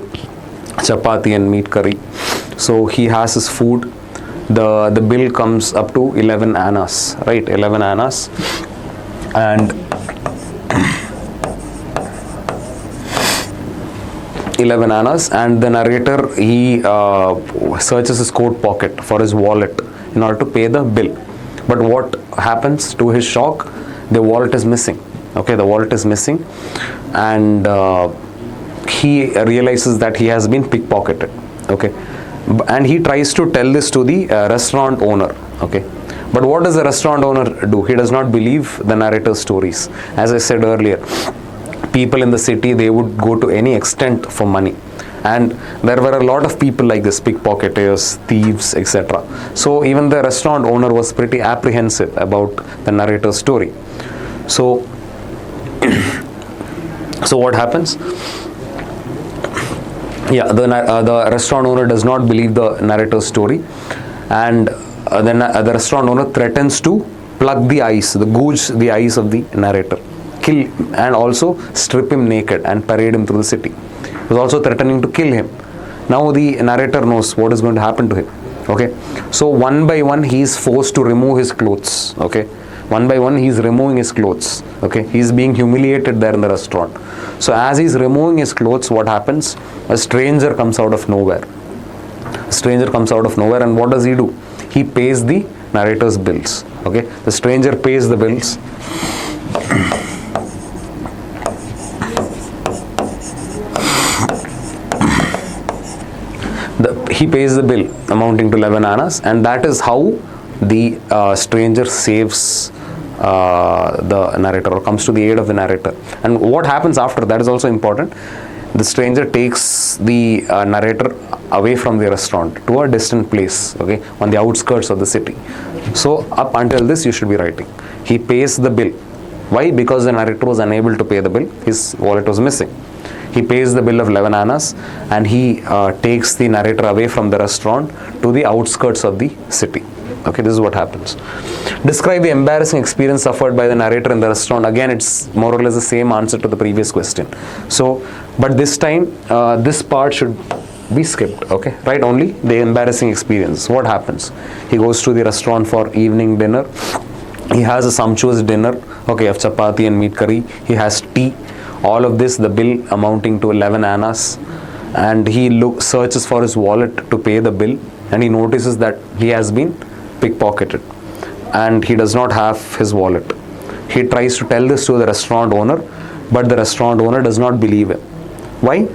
chapati and meat curry. So he has his food. The bill comes up to 11 annas, right? 11 annas, and 11 annas, and the narrator, he searches his coat pocket for his wallet in order to pay the bill. But what happens? To his shock, the wallet is missing. Okay, the wallet is missing, and he realizes that he has been pickpocketed. Okay, and he tries to tell this to the restaurant owner. Okay, but what does the restaurant owner do? He does not believe the narrator's stories. As I said earlier, people in the city, they would go to any extent for money, and there were a lot of people like this, pickpocketers, thieves, etc. So even the restaurant owner was pretty apprehensive about the narrator's story. So what happens? Yeah, the restaurant owner does not believe the narrator's story, and then the restaurant owner threatens to plug the eyes, gouge the eyes of the narrator, kill, and also strip him naked and parade him through the city. He was also threatening to kill him. Now the narrator knows what is going to happen to him. Okay, so one by one he is forced to remove his clothes. Okay, one by one he is removing his clothes. Okay, he is being humiliated there in the restaurant. So as he is removing his clothes, what happens? A stranger comes out of nowhere. A stranger comes out of nowhere, and what does he do? He pays the narrator's bills. Okay, the stranger pays the bills. He pays the bill amounting to 11 annas, and that is how the stranger saves the narrator, or comes to the aid of the narrator. And what happens after that is also important. The stranger takes the narrator away from the restaurant to a distant place, okay, on the outskirts of the city. So up until this you should be writing. He pays the bill. Why? Because the narrator was unable to pay the bill. His wallet was missing. He pays the bill of 11 annas, and he takes the narrator away from the restaurant to the outskirts of the city. Okay, this is what happens. Describe the embarrassing experience suffered by the narrator in the restaurant. Again, it's more or less the same answer to the previous question. So, but this time, this part should be skipped. Okay, right? Only the embarrassing experience. What happens? He goes to the restaurant for evening dinner. He has a sumptuous dinner, okay, of chapati and meat curry. He has tea. All of this, the bill amounting to 11 annas. And he searches for his wallet to pay the bill, and he notices that he has been pickpocketed and he does not have his wallet. He tries to tell this to the restaurant owner, but the restaurant owner does not believe him. Why?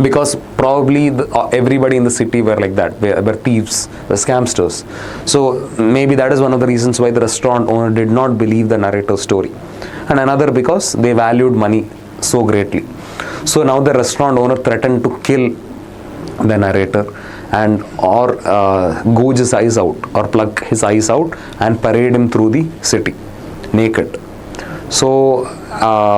Because probably everybody in the city were like that, were thieves, were scamsters. So maybe that is one of the reasons why the restaurant owner did not believe the narrator's story. And another because they valued money so greatly. So now the restaurant owner threatened to kill the narrator and or gouge his eyes out or pluck his eyes out and parade him through the city naked. So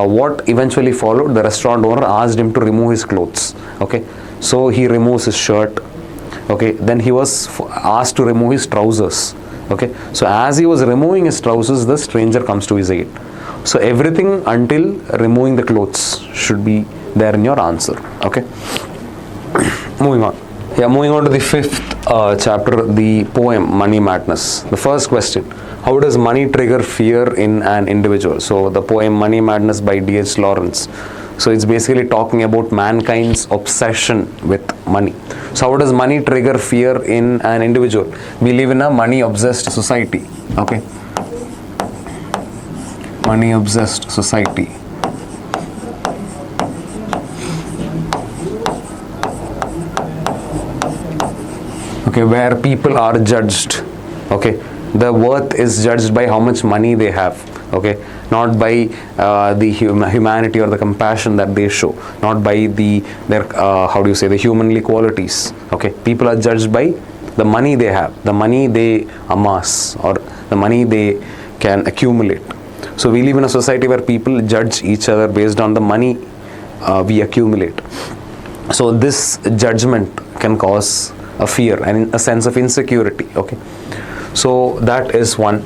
what eventually followed, the restaurant owner asked him to remove his clothes. Okay, so he removes his shirt. Okay, then he was asked to remove his trousers. Okay, so as he was removing his trousers, the stranger comes to his aid. So everything until removing the clothes should be there in your answer. Okay, moving on. Yeah, moving on to the fifth chapter, the poem Money Madness. The first question: how does money trigger fear in an individual? So the poem Money Madness by D.H. Lawrence. So it's basically talking about mankind's obsession with money. So how does money trigger fear in an individual? We live in a money obsessed society. Okay, money obsessed society. Okay, where people are judged. Okay, the worth is judged by how much money they have. Okay, not by the humanity or the compassion that they show, not by their how do you say, the humanly qualities. Okay, people are judged by the money they have, the money they amass, or the money they can accumulate. So we live in a society where people judge each other based on the money we accumulate. So this judgment can cause a fear and a sense of insecurity. Okay, so that is one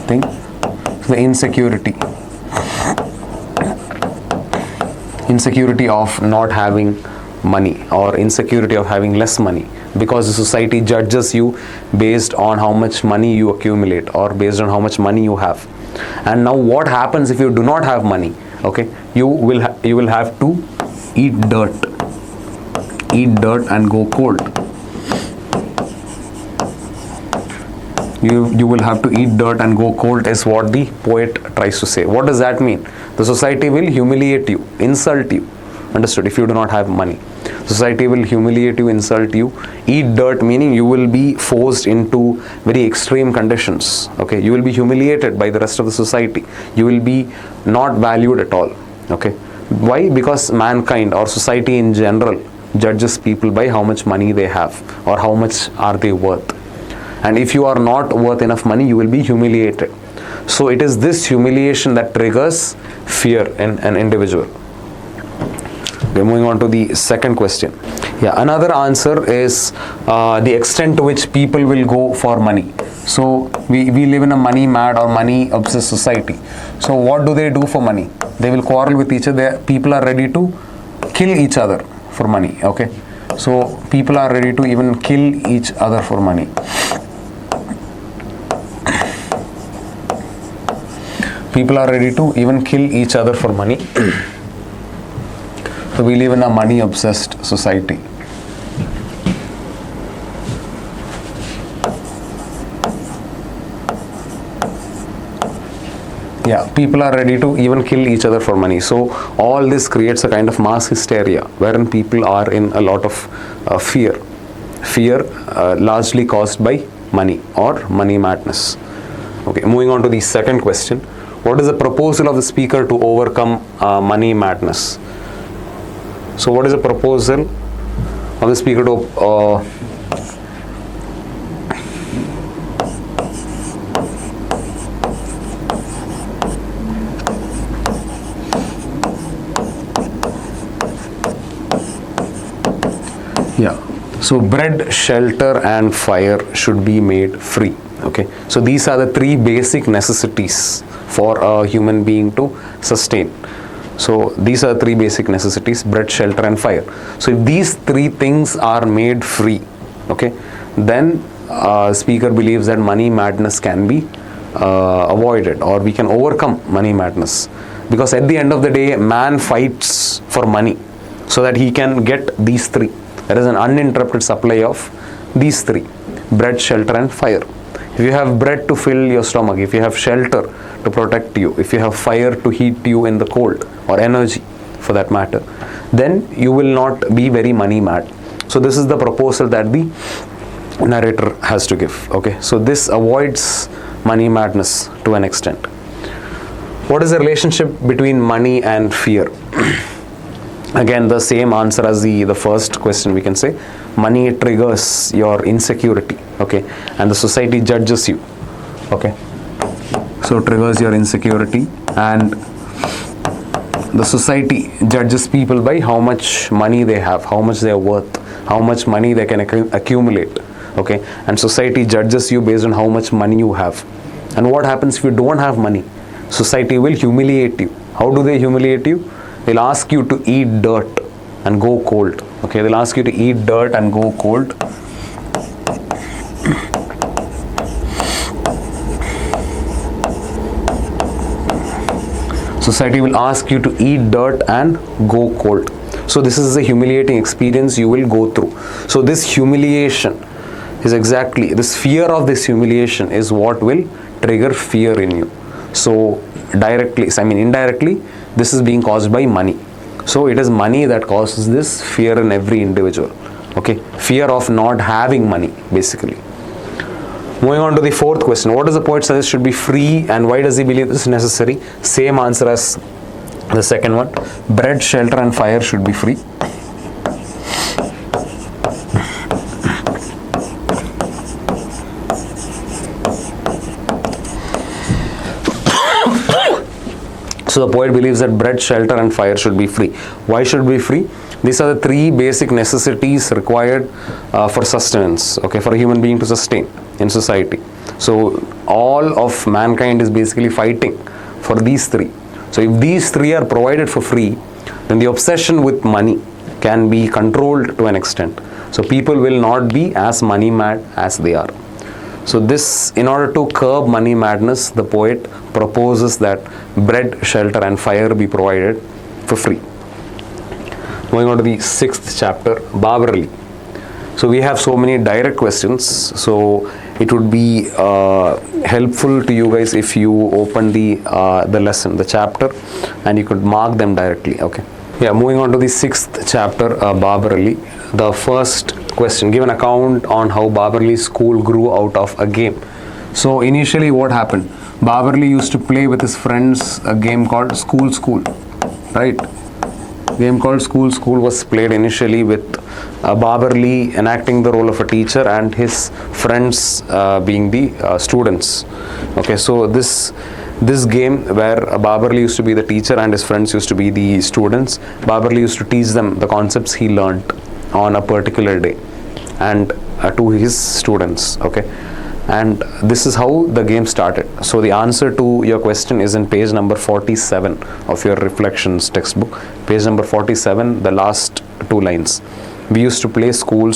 thing. The insecurity of not having money, or insecurity of having less money, because the society judges you based on how much money you accumulate or based on how much money you have. And now what happens if you do not have money? Okay, you will have to eat dirt and go cold. You will have to eat dirt and go cold is what the poet tries to say. What does that mean? The society will humiliate you, insult you. Understood? If you do not have money, society will humiliate you, insult you. Eat dirt meaning you will be forced into very extreme conditions. Okay, you will be humiliated by the rest of the society. You will be not valued at all. Okay, why? Because mankind or society in general judges people by how much money they have or how much are they worth. And if you are not worth enough money, you will be humiliated. So it is this humiliation that triggers fear in an individual. Okay, moving on to the second question. Yeah, another answer is the extent to which people will go for money. So we live in a money mad or money obsessed society. So what do they do for money? They will quarrel with each other. People are ready to kill each other for money. Okay, so people are ready to even kill each other for money. People are ready to even kill each other for money. So we live in a money obsessed society. Yeah, people are ready to even kill each other for money. So all this creates a kind of mass hysteria wherein people are in a lot of fear largely caused by money or money madness. Okay, moving on to the second question. What is the proposal of the speaker to overcome money madness? So what is the proposal of the speaker to so bread, shelter and fire should be made free. Okay, so these are the three basic necessities for a human being to sustain. So these are three basic necessities: bread, shelter and fire. So if these three things are made free, okay, then speaker believes that money madness can be avoid it, or we can overcome money madness. Because at the end of the day, man fights for money so that he can get these three. There is an uninterrupted supply of these three: bread, shelter and fire. If you have bread to fill your stomach, if you have shelter to protect you, if you have fire to heat you in the cold, or energy for that matter, then you will not be very money mad. So this is the proposal that the narrator has to give. Okay, so this avoids money madness to an extent. What is the relationship between money and fear? Again, the same answer as the first question, we can say. Money triggers your insecurity, okay, and the society judges you, okay. So triggers your insecurity, and the society judges people by how much money they have, how much they are worth, how much money they can accumulate, okay. And society judges you based on how much money you have. And what happens if you don't have money? Society will humiliate you. How do they humiliate you? They'll ask you to eat dirt and go cold. Okay, they'll ask you to eat dirt and go cold. Society will ask you to eat dirt and go cold. So this is a humiliating experience you will go through. So this humiliation is exactly, this fear of this humiliation is what will trigger fear in you. So indirectly, this is being caused by money. So it is money that causes this fear in every individual. Okay, fear of not having money, basically. Moving on to the fourth question. What does the poet suggest should be free, and why does he believe this is necessary? Same answer as the second one. Bread, shelter and fire should be free. So the poet believes that bread, shelter and fire should be free. Why should be free? These are the three basic necessities required for sustenance, okay, for a human being to sustain in society. So all of mankind is basically fighting for these three. So if these three are provided for free, then the obsession with money can be controlled to an extent. So people will not be as money mad as they are. So this, in order to curb money madness, the poet proposes that bread, shelter and fire be provided for free. Moving on to the sixth chapter, Babarli. So we have so many direct questions. So it would be helpful to you guys if you open the lesson, the chapter, and you could mark them directly. Okay. Yeah. Moving on to the sixth chapter, Babarli. The first question: give an account on how Babarli's school grew out of a game. So initially, what happened? Babarli used to play with his friends a game called School, right? Game called School was played initially with Babarli enacting the role of a teacher and his friends being the students. Okay, so this game where Babarli used to be the teacher and his friends used to be the students, Babarli used to teach them the concepts he learnt on a particular day and to his students. Okay, and this is how the game started. So the answer to your question is in page number 47 of your reflections textbook. Page number 47, the last two lines. We used to play school.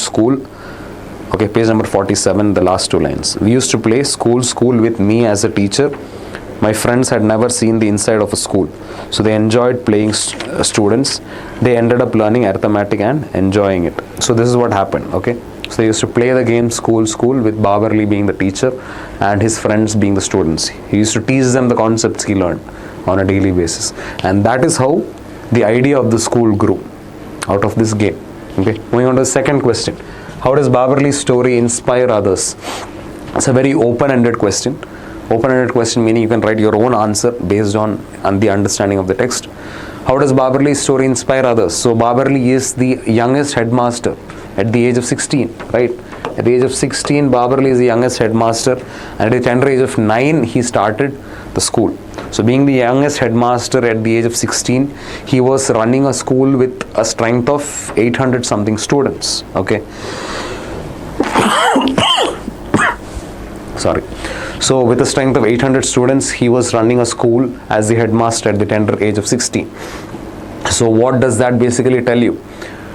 Okay, page number 47, the last two lines. We used to play school with me as a teacher. My friends had never seen the inside of a school, so they enjoyed playing students. They ended up learning arithmetic and enjoying it. So this is what happened. Okay, so they used to play the game school with Babarli being the teacher and his friends being the students. He used to teach them the concepts he learned on a daily basis, and that is how the idea of the school grew, out of this game. Okay, moving on to the second question: how does Babarli's story inspire others? It's a very open-ended question. Open-ended question meaning you can write your own answer based on the understanding of the text. How does Babarli's story inspire others? So Babarli is the youngest headmaster at the age of 16, right? At the age of 16, Babarli is the youngest headmaster, and at the tender age of 9, he started the school. So being the youngest headmaster at the age of 16, he was running a school with a strength of 800 something students. Okay. Sorry. So with a strength of 800 students, he was running a school as the headmaster at the tender age of 16. So what does that basically tell you?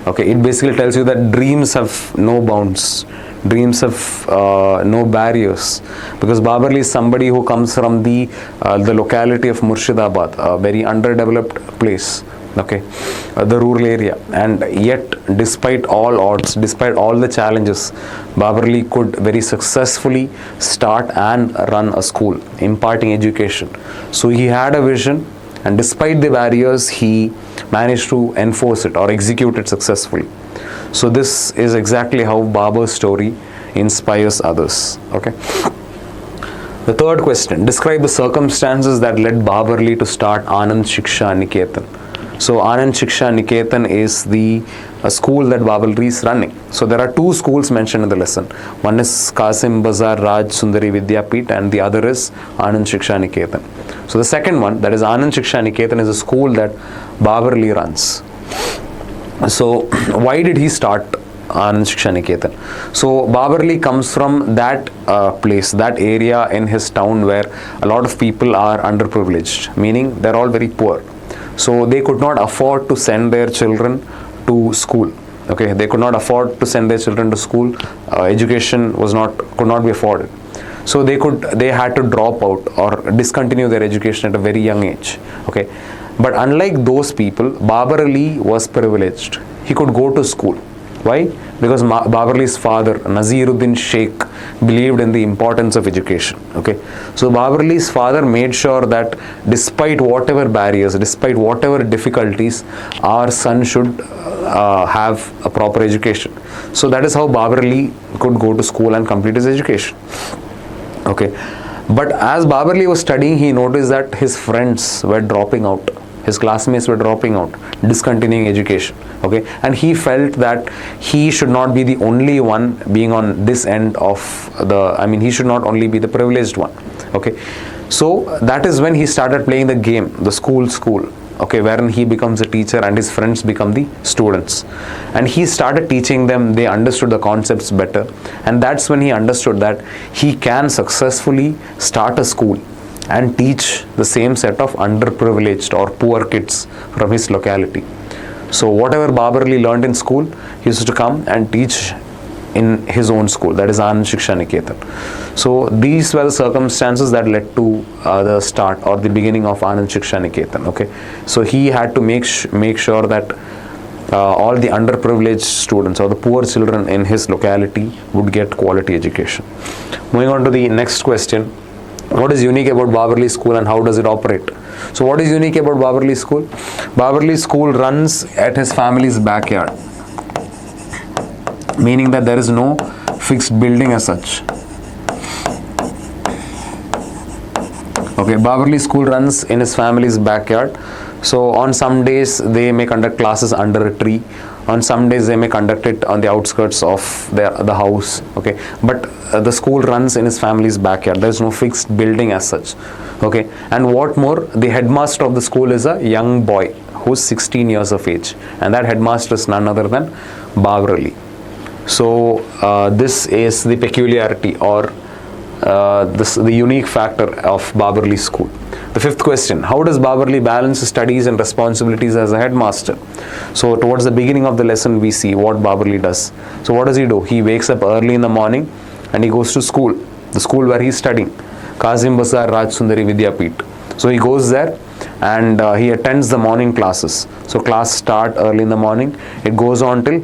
Okay, it basically tells you that dreams have no bounds. dreams have no barriers, because Babarli is somebody who comes from the locality of Murshidabad, a very underdeveloped place, okay, the rural area, and yet despite all odds, despite all the challenges, Babarli could very successfully start and run a school imparting education. So he had a vision, and despite the barriers, he managed to enforce it or execute it successfully. So this is exactly how Babar's story inspires others. Okay. The third question: describe the circumstances that led Babarli to start Anand Shiksha Niketan. So Anand Shiksha Niketan is the school that Babarli is running. So there are two schools mentioned in the lesson. One is Kasim Bazar Raj Sundari Vidyapeeth, and the other is Anand Shiksha Niketan. So the second one, that is Anand Shiksha Niketan, is a school that Babarli runs. So why did he start Anand Shiksha Niketan? So Babarli comes from that place, that area in his town where a lot of people are underprivileged, meaning they're all very poor. So they could not afford to send their children to school. Okay, they could not afford to send their children to school. Education could not be afforded. So they had to drop out or discontinue their education at a very young age. Okay, but unlike those people, Babarli was privileged. He could go to school. Why? Because Babarli's father, Naziruddin Sheikh, believed in the importance of education. Okay, so Babarli's father made sure that despite whatever barriers, despite whatever difficulties, our son should have a proper education. So that is how Babarli could go to school and complete his education. Okay, but as Babarli was studying, he noticed that his friends were dropping out. His classmates were dropping out, discontinuing education. Okay, and he felt that he should not be the only one being on this end of he should not only be the privileged one. Okay, so that is when he started playing the game, the school. Okay, wherein he becomes a teacher and his friends become the students, and he started teaching them. They understood the concepts better, and that's when he understood that he can successfully start a school and teach the same set of underprivileged or poor kids from his locality. So whatever Babarli learned in school, he used to come and teach in his own school, that is Anand Shiksha Niketan. So these were the circumstances that led to the start or the beginning of Anand Shiksha Niketan. Okay, so he had to make sure that all the underprivileged students or the poor children in his locality would get quality education. Moving on to the next question: what is unique about Babarli School and how does it operate? So what is unique about Babarli School? Babarli School runs at his family's backyard, meaning that there is no fixed building as such. Okay, Babarli School runs in his family's backyard. So on some days they may conduct classes under a tree. On some days they may conduct it on the outskirts of the house. Okay, but the school runs in his family's backyard. There is no fixed building as such. Okay, and what more, the headmaster of the school is a young boy who's 16 years of age, and that headmaster is none other than Babarli. So this is the peculiarity or the unique factor of Babarli School. The fifth question: how does Babarli balance studies and responsibilities as a headmaster? So towards the beginning of the lesson we see what Babarli does. So what does he do? He wakes up early in the morning and he goes to school, the school where he is studying, Kasim Bazar Raj Sundari Vidyapeeth. So he goes there and he attends the morning classes. So class start early in the morning. It goes on till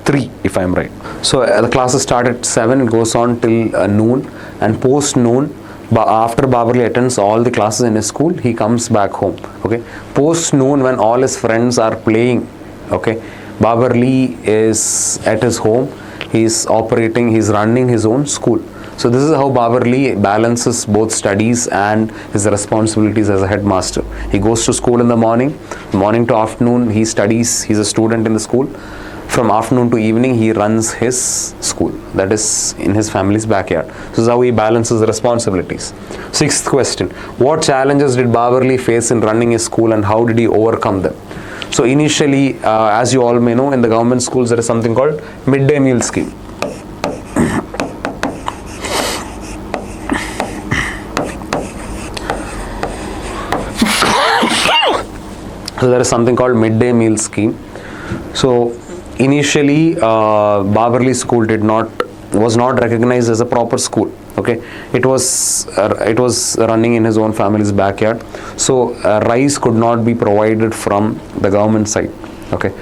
3 if I am right. So the classes start at 7, it goes on till noon, and post noon, after Babarli attends all the classes in his school, he comes back home. Okay, post noon when all his friends are playing, okay, Babarli is at his home, he's running his own school. So this is how Babarli balances both studies and his responsibilities as a headmaster. He goes to school in the morning to afternoon he studies, he's a student in the school. From afternoon to evening he runs his school, that is in his family's backyard. This is how he balances the responsibilities. Sixth question: what challenges did Babarli face in running his school and how did he overcome them? So initially, as you all may know, in the government schools there is something called midday meal scheme. So there is something called midday meal scheme. So initially, Babarli school did not was not recognized as a proper school. Okay, it was running in his own family's backyard, so rice could not be provided from the government side. Okay,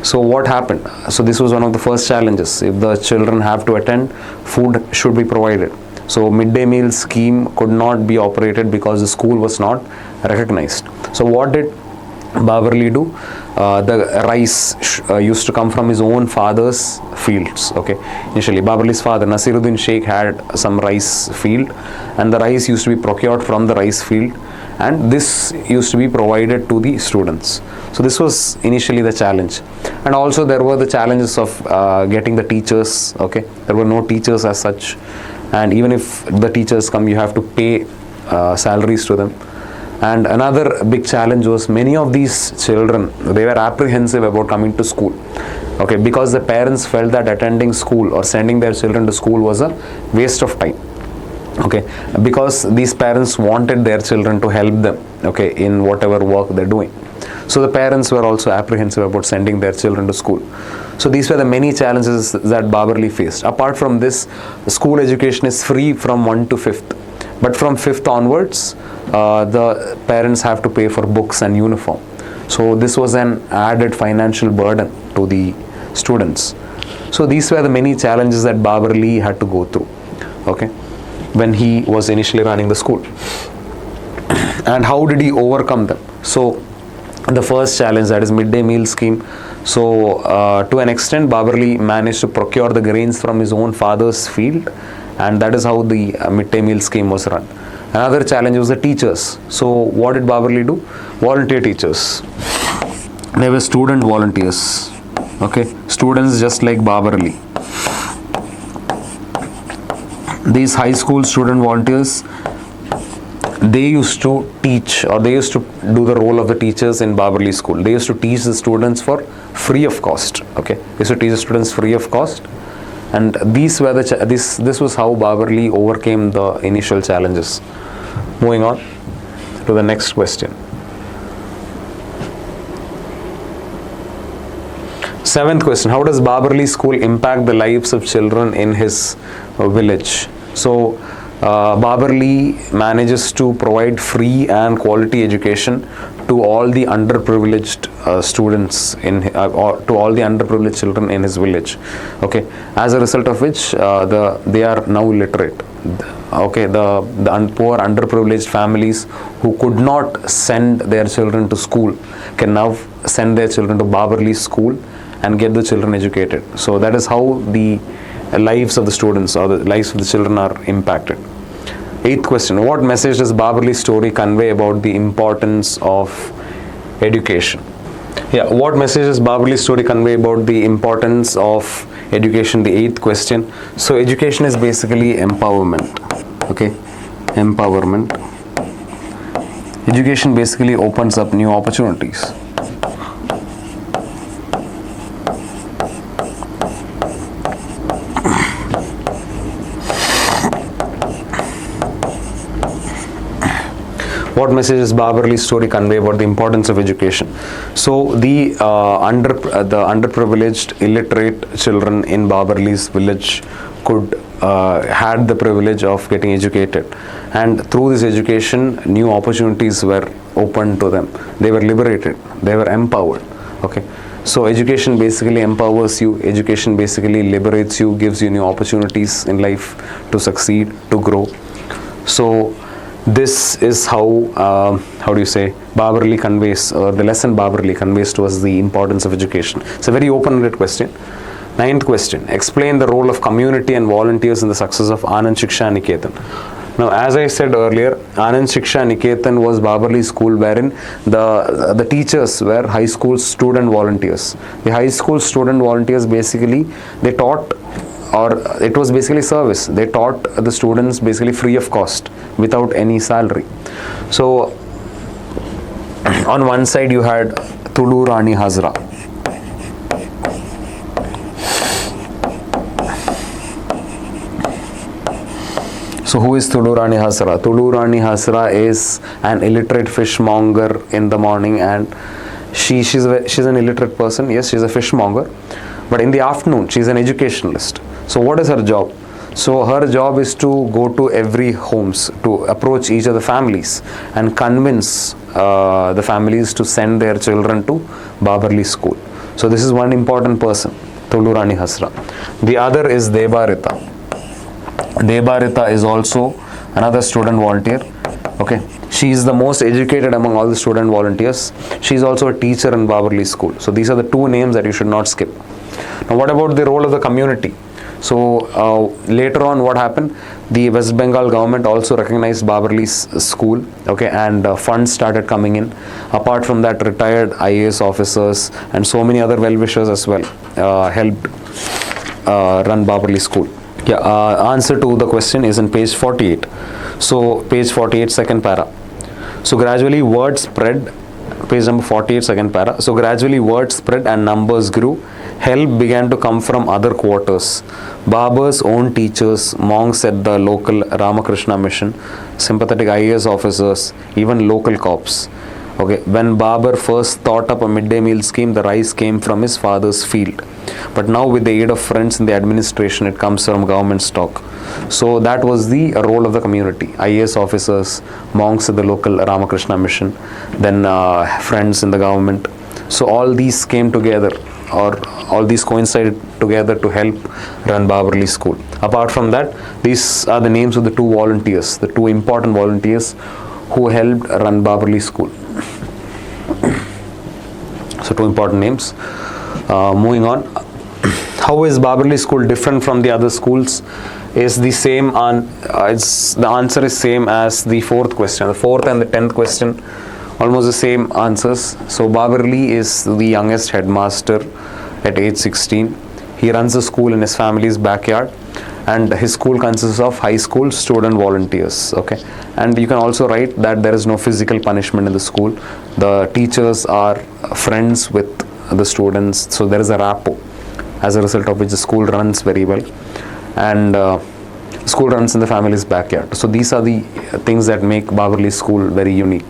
so what happened? So this was one of the first challenges. If the children have to attend, food should be provided. So midday meal scheme could not be operated because the school was not recognized. So what did Babarli do? The rice used to come from his own father's fields. Okay, initially Babarli's father Nasiruddin Sheikh had some rice field, and the rice used to be procured from the rice field, and this used to be provided to the students. So this was initially the challenge, and also there were the challenges of getting the teachers. Okay, there were no teachers as such, and even if the teachers come, you have to pay salaries to them. And another big challenge was many of these children, they were apprehensive about coming to school. Okay, because the parents felt that attending school or sending their children to school was a waste of time. Okay, because these parents wanted their children to help them, okay, in whatever work they're doing. So the parents were also apprehensive about sending their children to school. So these were the many challenges that Babarli faced. Apart from this, school education is free from 1 to 5th. But from 5th onwards, the parents have to pay for books and uniform. So this was an added financial burden to the students. So these were the many challenges that Babarli had to go through, okay, when he was initially running the school. And how did he overcome them? So the first challenge, that is midday meal scheme. So to an extent, Babarli managed to procure the grains from his own father's field, and that is how the midday meal scheme was run. Another challenge was the teachers. So what did Babarli do? Volunteer teachers. They were student volunteers. Okay, students just like Babarli. These high school student volunteers, they used to teach, or they used to do the role of the teachers in Babarli school. They used to teach the students for free of cost. Okay, they used to teach the students free of cost, and these were the this was how Babarli overcame the initial challenges. Moving on to the next question. 7th question. How does Babarli school impact the lives of children in his village? So Babarli manages to provide free and quality education to all the underprivileged students or to all the underprivileged children in his village. Okay, as a result of which they are now literate. Okay, the poor underprivileged families who could not send their children to school can now send their children to Babarli school and get the children educated. So that is how the lives of the students or the lives of the children are impacted. 8th question. What message does Babarli's story convey about the importance of education? Yeah, what message does Babarli's story convey about the importance of education? The 8th question. So education is basically empowerment. Okay, empowerment. Education basically opens up new opportunities. What message does Babarli's story convey about the importance of education? So the underprivileged, illiterate children in Babarli's village had the privilege of getting educated, and through this education, new opportunities were opened to them. They were liberated. They were empowered. Okay. So education basically empowers you. Education basically liberates you, gives you new opportunities in life to succeed, to grow. So this is how do you say, Babarli conveys, the lesson Babarli conveys to us the importance of education. It's a very open-ended question. 9th question. Explain the role of community and volunteers in the success of Anand Shiksha Niketan. Now, as I said earlier, Anand Shiksha Niketan was Babarli's school wherein the teachers were high school student volunteers. The high school student volunteers basically, they taught, or it was basically service. They taught the students basically free of cost, without any salary. So on one side you had Tulu Rani Hazra. So who is Tulu Rani Hazra? Tulu Rani Hazra is an illiterate fishmonger in the morning, and she's an illiterate person. Yes, she's a fishmonger, but in the afternoon she's an educationalist. So what is her job? So her job is to go to every homes, to approach each of the families and convince the families to send their children to Babarli school. So this is one important person, Tulurani Hasra. The other is Debarita. Debarita is also another student volunteer. Okay, she is the most educated among all the student volunteers. She is also a teacher in Babarli school. So these are the two names that you should not skip. Now what about the role of the community? So later on, what happened? The West Bengal government also recognized Babarli's school, okay, and funds started coming in. Apart from that, retired IAS officers and so many other well-wishers as well helped run Babarli school. Yeah, answer to the question is in page 48. So page 48, second para. So gradually word spread, page number 48, second para. So gradually word spread and numbers grew. Help began to come from other quarters. Babar's own teachers, monks at the local Ramakrishna mission, sympathetic IAS officers, even local cops. Okay, when Babar first thought up a midday meal scheme, the rice came from his father's field. But now with the aid of friends in the administration, it comes from government stock. So that was the role of the community. IAS officers, monks at the local Ramakrishna mission, then friends in the government. So all these came together, or all these coincided together to help run Babarli school. Apart from that, these are the names of the two volunteers, the two important volunteers who helped run Babarli school. So two important names. Moving on, how is Babarli school different from the other schools? Is the same the answer is same as the fourth question. The fourth and the 10th question, almost the same answers. So Babarli is the youngest headmaster at age 16. He runs the school in his family's backyard, and his school consists of high school student volunteers. Okay, and you can also write that there is no physical punishment in the school. The teachers are friends with the students, so there is a rapport, as a result of which the school runs very well, and school runs in the family's backyard. So these are the things that make Babarli school very unique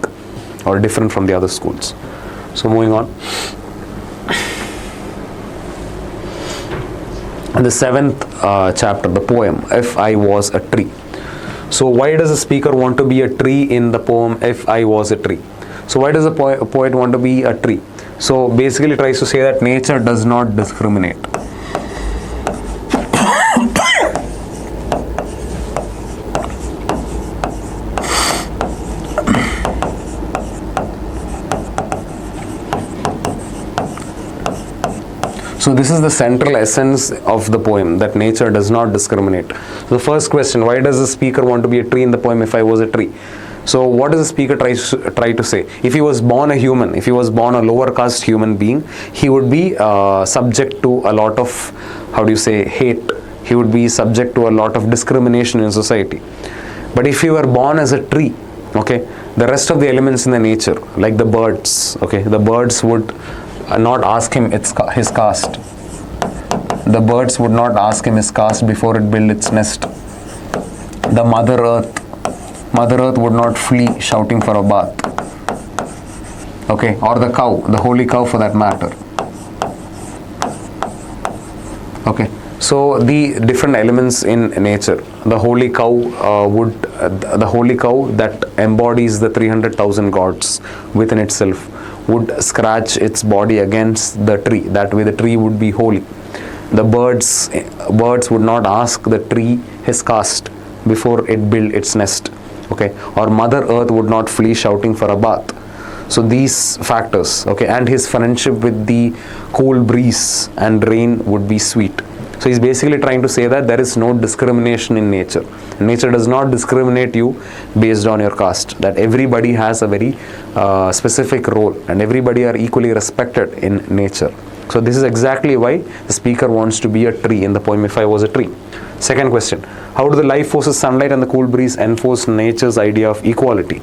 or different from the other schools. So moving on. And the seventh chapter, the poem, If I Was a Tree. So why does the speaker want to be a tree in the poem If I Was a Tree? So why does the poet want to be a tree? So basically tries to say that nature does not discriminate. So this is the central essence of the poem, that nature does not discriminate. So the first question, why does the speaker want to be a tree in the poem If I Was a Tree? So what does the speaker try to say? If he was born a human, if he was born a lower caste human being, he would be subject to a lot of, hate. He would be subject to a lot of discrimination in society. But if he were born as a tree, okay, the rest of the elements in the nature, like the birds, okay, the birds would not ask him his caste. The birds would not ask him his caste before it built its nest. The Mother Earth would not flee shouting for a bath. Okay, or the cow, the holy cow for that matter. Okay, so the different elements in nature. The holy cow the holy cow that embodies the 300,000 gods within itself would scratch its body against the tree. That way the tree would be holy. The birds would not ask the tree his caste before it built its nest. Okay, or Mother Earth would not flee shouting for a bath. So these factors, okay, and his friendship with the cool breeze and rain would be sweet. So he's basically trying to say that there is no discrimination in nature. Nature does not discriminate you based on your caste. That everybody has a very specific role, and everybody are equally respected in nature. So this is exactly why the speaker wants to be a tree in the poem If I Was a Tree. Second question, how do the life forces, sunlight and the cool breeze, enforce nature's idea of equality?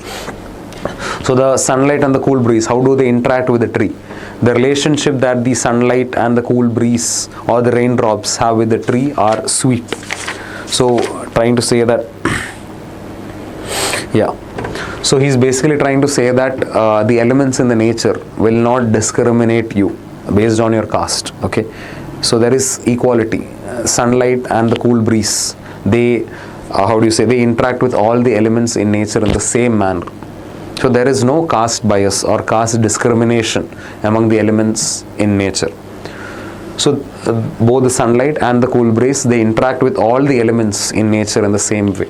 So the sunlight and the cool breeze, how do they interact with the tree? The relationship that the sunlight and the cool breeze or the raindrops have with the tree are sweet. So trying to say that, yeah. So he's basically trying to say that the elements in the nature will not discriminate you based on your caste. Okay, So there is equality. Sunlight and the cool breeze, they they interact with all the elements in nature in the same manner. So there is no caste bias or caste discrimination among the elements in nature. So both the sunlight and the cool breeze, they interact with all the elements in nature in the same way.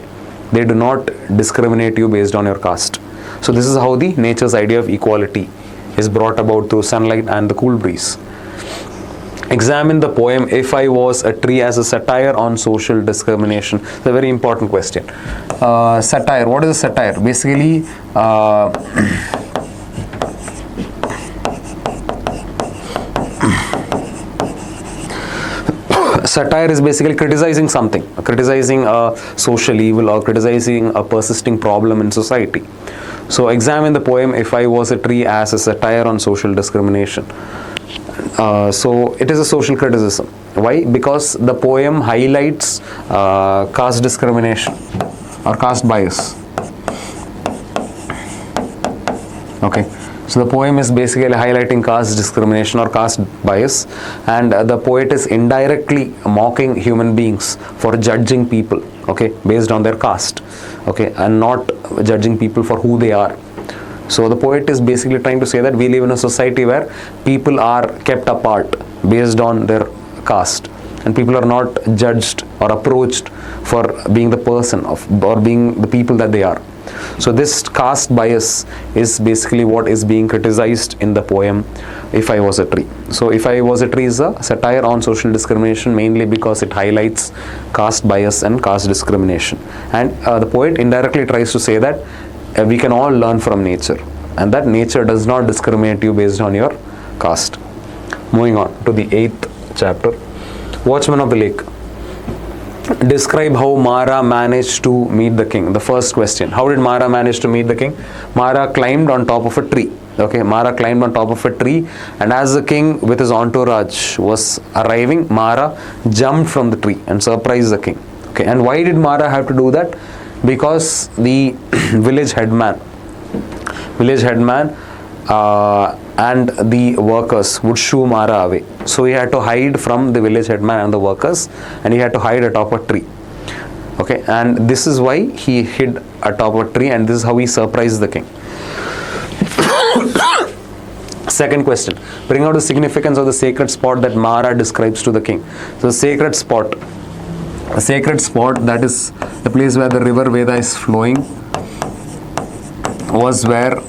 They do not discriminate you based on your caste. So this is how the nature's idea of equality is brought about through sunlight and the cool breeze. Examine the poem If I Was a Tree as a satire on social discrimination. It's a very important question. Satire, what is a satire? Basically, satire is basically criticizing something, criticizing a social evil or criticizing a persisting problem in society. So examine the poem If I Was a Tree as a satire on social discrimination. So it is a social criticism. Why? Because the poem highlights caste discrimination or caste bias. Okay. So the poem is basically highlighting caste discrimination or caste bias, and the poet is indirectly mocking human beings for judging people, okay, based on their caste, okay, and not judging people for who they are. So the poet is basically trying to say that we live in a society where people are kept apart based on their caste, and people are not judged or approached for being the person of or being the people that they are. So this caste bias is basically what is being criticized in the poem If I Was a Tree. So If I Was a Tree is a satire on social discrimination, mainly because it highlights caste bias and caste discrimination, and the poet indirectly tries to say that we can all learn from nature, and that nature does not discriminate you based on your caste. Moving on to the 8th chapter, Watchman of the Lake. Describe how Mara managed to meet the king. The first question, how did Mara manage to meet the king? Mara climbed on top of a tree. Okay, Mara climbed on top of a tree, and as the king with his entourage was arriving, Mara jumped from the tree and surprised the king. Okay, and why did Mara have to do that? Because the village headman and the workers would shoo Mara away. So he had to hide from the village headman and the workers, and he had to hide atop a tree. Okay, and this is why he hid atop a tree, and this is how he surprised the king. Second question, bring out the significance of the sacred spot that Mara describes to the king. So the sacred spot, that is the place where the river Veda is flowing, was where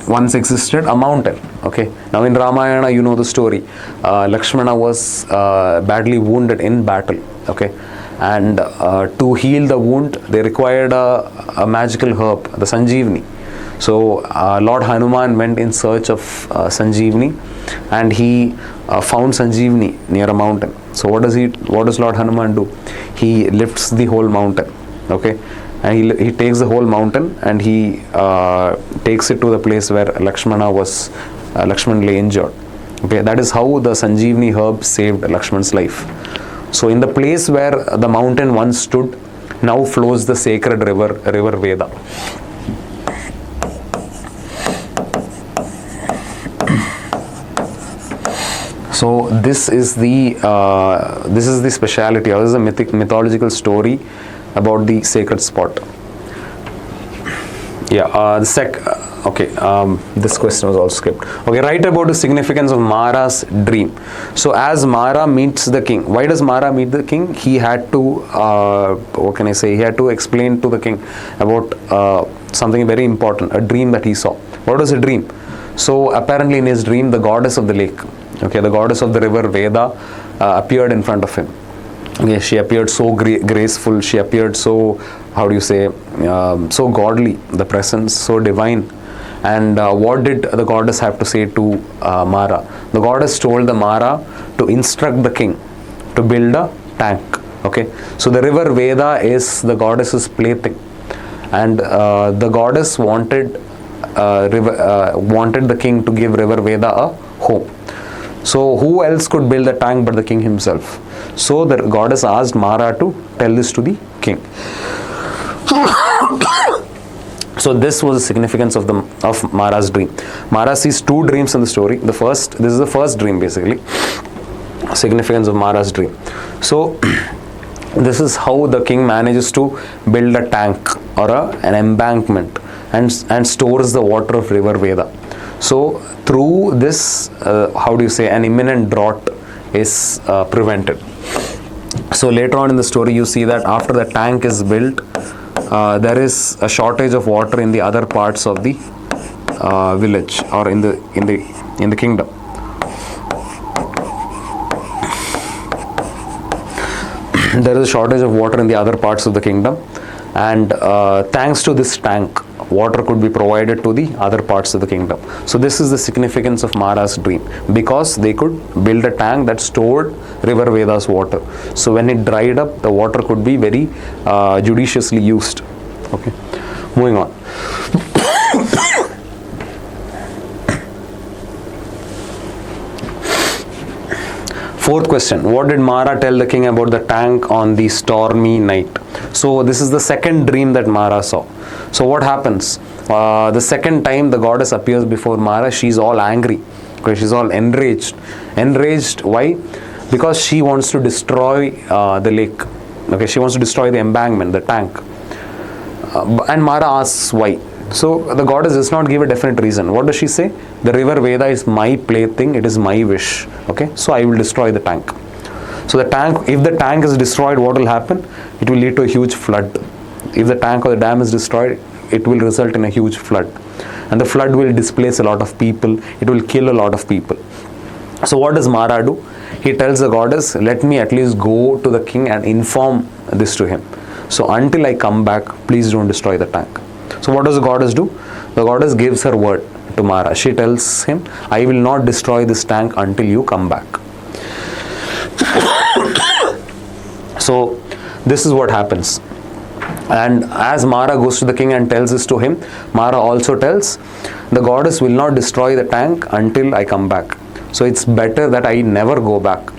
once existed a mountain. Okay, now in Ramayana you know the story. Lakshmana was badly wounded in battle. Okay, and to heal the wound they required a magical herb, the Sanjeevani. So Lord Hanuman went in search of Sanjeevani, and he found Sanjeevani near a mountain. So what does Lord Hanuman do? He lifts the whole mountain. Okay, and he takes the whole mountain, and he takes it to the place where Lakshman lay injured. Okay, that is how the Sanjeevani herb saved Lakshman's life. So in the place where the mountain once stood, now flows the sacred river Veda. So this is the speciality, or this is a mythological story about the sacred spot. Yeah, this question was also skipped. Okay, write about the significance of Mara's dream. So as Mara meets the king, why does Mara meet the king? He had to, he had to explain to the king about something very important, a dream that he saw. What was a dream? So apparently in his dream, the goddess of the lake, okay, the goddess of the river Veda appeared in front of him. Okay, she appeared so graceful, she appeared so, so godly, the presence, so divine. And what did the goddess have to say to Mara? The goddess told the Mara to instruct the king to build a tank. Okay, so the river Veda is the goddess's plaything, and the goddess wanted the king to give river Veda a home. So who else could build the tank but the king himself? So the goddess asked Mara to tell this to the king. So this was the significance of Mara's dream. Mara sees two dreams in the story. This is the first dream basically. significance of Mara's dream. So this is how the king manages to build a tank or an embankment and stores the water of river Veda. So through this, an imminent drought is prevented. So later on in the story, you see that after the tank is built, there is a shortage of water in the other parts of the village or in the kingdom. There is a shortage of water in the other parts of the kingdom, and thanks to this tank, water could be provided to the other parts of the kingdom. So this is the significance of Mara's dream, because they could build a tank that stored river Veda's water. So when it dried up, the water could be very judiciously used. Okay, moving on. Fourth question, what did Mara tell the king about the tank on the stormy night? So this is the second dream that Mara saw. So what happens? The second time the goddess appears before Mara, she's all angry. Okay, she's all enraged. Enraged, why? Because she wants to destroy the lake. Okay, she wants to destroy the embankment, the tank. And Mara asks why. So the goddess does not give a definite reason. What does she say? The river Veda is my plaything, it is my wish. Okay, so I will destroy the tank. So the tank, if the tank is destroyed, what will happen? It will lead to a huge flood. If the tank or the dam is destroyed, it will result in a huge flood. And the flood will displace a lot of people. It will kill a lot of people. So what does Mara do? He tells the goddess, let me at least go to the king and inform this to him. So until I come back, please don't destroy the tank. So what does the goddess do? The goddess gives her word to Mara. She tells him, I will not destroy this tank until you come back. So this is what happens. And as Mara goes to the king and tells this to him, Mara also tells, the goddess will not destroy the tank until I come back. So it's better that I never go back.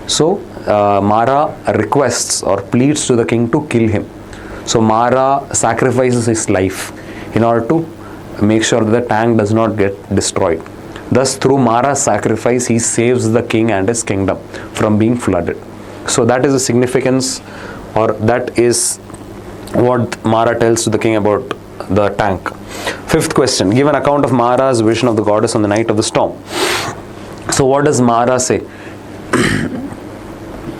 So Mara requests or pleads to the king to kill him. So Mara sacrifices his life in order to make sure that the tank does not get destroyed. Thus, through Mara's sacrifice, he saves the king and his kingdom from being flooded. So that is the significance, or that is what Mara tells to the king about the tank. Fifth question, give an account of Mara's vision of the goddess on the night of the storm. So what does Mara say?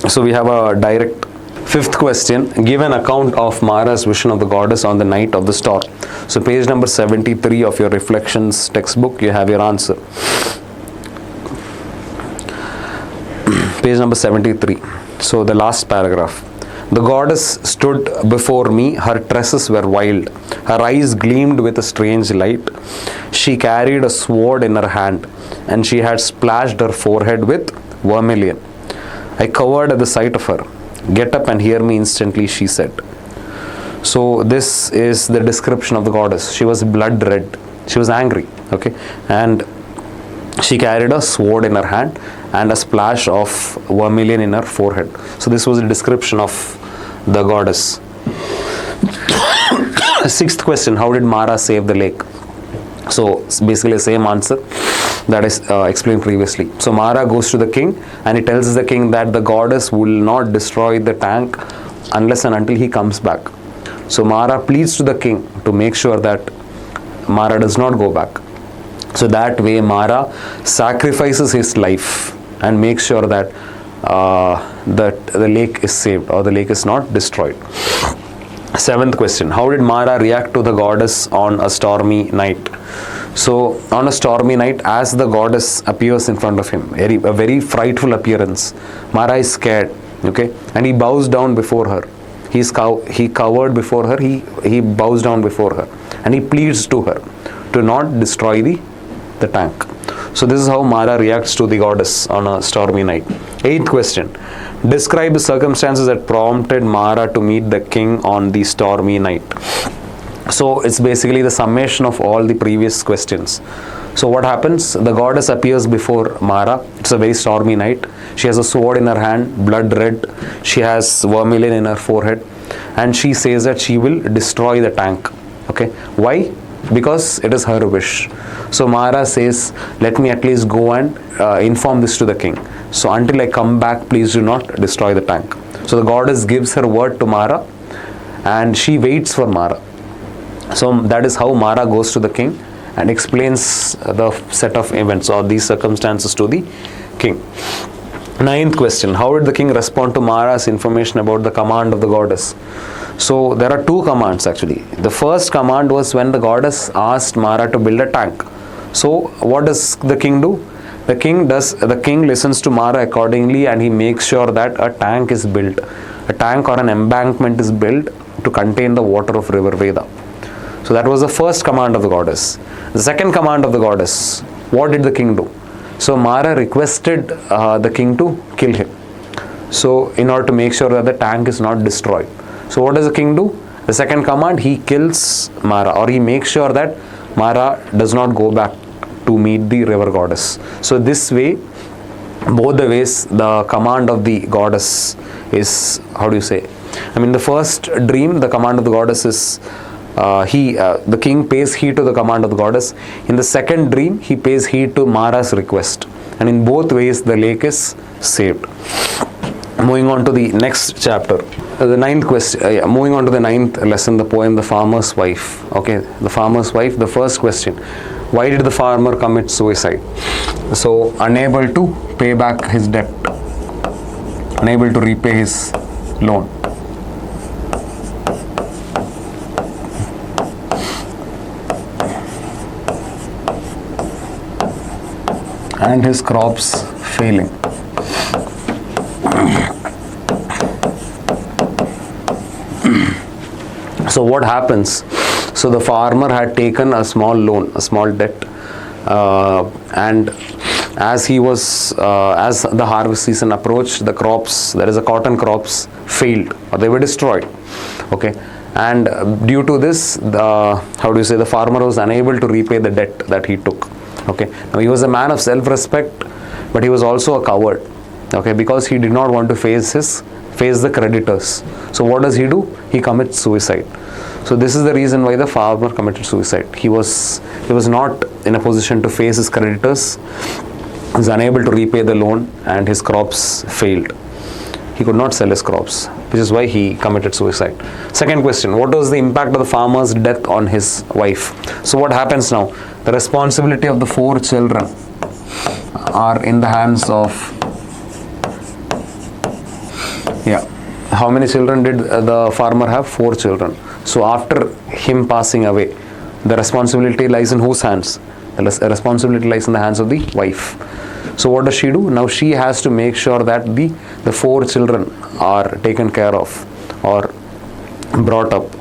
So we have a direct. Fifth question, give an account of Mara's vision of the goddess on the night of the storm. So page number 73 of your reflections textbook, you have your answer. Page number 73. So the last paragraph. The goddess stood before me, her tresses were wild, her eyes gleamed with a strange light. She carried a sword in her hand, and she had splashed her forehead with vermilion. I cowered at the sight of her. Get up and hear me instantly, she said. So this is the description of the goddess. She was blood red. She was angry. Okay, and she carried a sword in her hand and a splash of vermilion in her forehead. So this was a description of the goddess. Sixth question, how did Mara save the lake? So it's basically the same answer that is explained previously. So Mara goes to the king and he tells the king that the goddess will not destroy the tank unless and until he comes back. So Mara pleads to the king to make sure that Mara does not go back. So that way Mara sacrifices his life and makes sure that that the lake is saved or the lake is not destroyed. Seventh question, how did Mara react to the goddess on a stormy night? So on a stormy night, as the goddess appears in front of him, a very frightful appearance, Mara is scared, okay, and he bows down before her. He cowered before her, he bows down before her, and he pleads to her to not destroy the tank. So this is how Mara reacts to the goddess on a stormy night. Eighth question, describe the circumstances that prompted Mara to meet the king on the stormy night. So it's basically the summation of all the previous questions. So what happens? The goddess appears before Mara. It's a very stormy night. She has a sword in her hand, blood red. She has vermilion in her forehead, and she says that she will destroy the tank. Okay, why? Because it is her wish. So Mara says, let me at least go and inform this to the king. So until I come back, please do not destroy the tank. So the goddess gives her word to Mara, and she waits for Mara. So that is how Mara goes to the king and explains the set of events or these circumstances to the king. Ninth question, how did the king respond to Mara's information about the command of the goddess? So there are two commands actually. The first command was when the goddess asked Mara to build a tank. So what does the king do? The king listens to Mara accordingly, and he makes sure that a tank is built. A tank or an embankment is built to contain the water of river Veda. So that was the first command of the goddess. The second command of the goddess, what did the king do? So Mara requested the king to kill him. So in order to make sure that the tank is not destroyed. So what does the king do? The second command, he kills Mara, or he makes sure that Mara does not go back to meet the river goddess. So this way, both the ways, the command of the goddess is, how do you say? I mean, the first dream, the command of the goddess is, the king pays heed to the command of the goddess. In the second dream, he pays heed to Mara's request. And in both ways, the lake is saved. Moving on to the next chapter. The ninth question, moving on to the ninth lesson, the poem, The Farmer's Wife. Okay, the farmer's wife, the first question. Why did the farmer commit suicide? So, unable to pay back his debt, unable to repay his loan. And his crops failing. So what happens? So the farmer had taken a small loan, a small debt, and as the harvest season approached, the crops, that is the cotton crops, failed or they were destroyed. Okay, and due to this, the farmer was unable to repay the debt that he took. Okay, now he was a man of self-respect, but he was also a coward. Okay, because he did not want to face the creditors. So what does he do? He commits suicide. So this is the reason why the farmer committed suicide. He was not in a position to face his creditors. He was unable to repay the loan, and his crops failed. He could not sell his crops, which is why he committed suicide. Second question, what was the impact of the farmer's death on his wife? So what happens now? The responsibility of the 4 children are in the hands of, how many children did the farmer have? 4 children. So after him passing away, the responsibility lies in whose hands? The responsibility lies in the hands of the wife. So what does she do? Now she has to make sure that the 4 children are taken care of or brought up.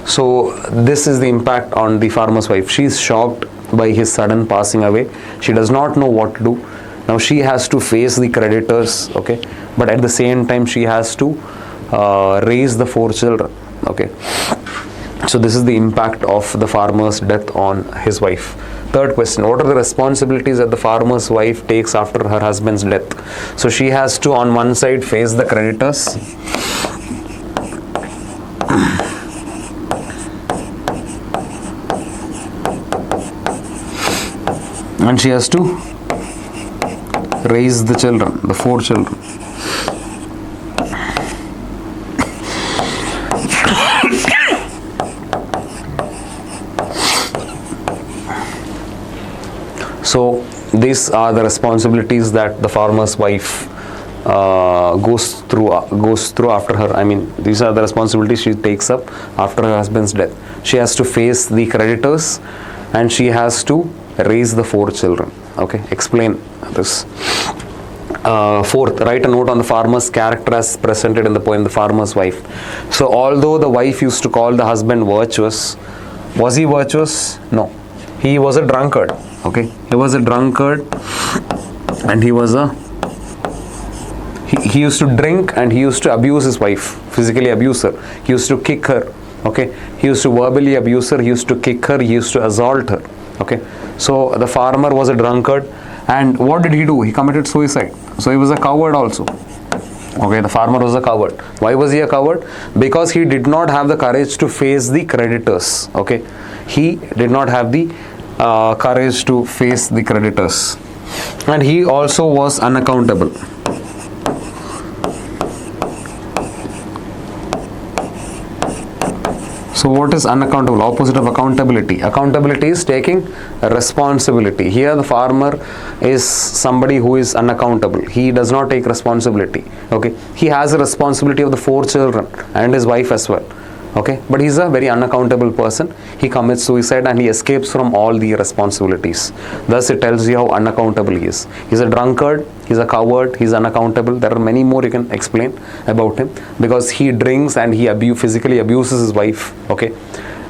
So this is the impact on the farmer's wife. She is shocked by his sudden passing away. She does not know what to do. Now she has to face the creditors, okay, but at the same time she has to raise the 4 children. Okay, so this is the impact of the farmer's death on his wife. Third question, what are the responsibilities that the farmer's wife takes after her husband's death? So she has to, on one side, face the creditors. And she has to raise the children, the 4 children. So these are the responsibilities that the farmer's wife goes through after her. I mean, these are the responsibilities she takes up after her husband's death. She has to face the creditors, and she has to raise the 4 children. Okay, explain this. Fourth, write a note on the farmer's character as presented in the poem The Farmer's Wife. So although the wife used to call the husband virtuous, was he virtuous? No. He was a drunkard. Okay, he was a drunkard, and he used to drink, and he used to abuse his wife, physically abuse her. He used to kick her. Okay, he used to verbally abuse her, he used to kick her, he used to assault her. Okay, so the farmer was a drunkard, and what did he do? He committed suicide. So he was a coward also. Okay, the farmer was a coward. Why was he a coward? Because he did not have the courage to face the creditors. Okay, he did not have the courage to face the creditors. And he also was unaccountable. So what is unaccountable? Opposite of accountability. Accountability is taking responsibility. Here the farmer is somebody who is unaccountable. He does not take responsibility. Okay. He has a responsibility of the 4 children and his wife as well. Okay. But he's a very unaccountable person. He commits suicide and he escapes from all the responsibilities. Thus it tells you how unaccountable he is. He's a drunkard. He's a coward. He's unaccountable. There are many more you can explain about him, because he drinks and he physically abuses his wife. Okay.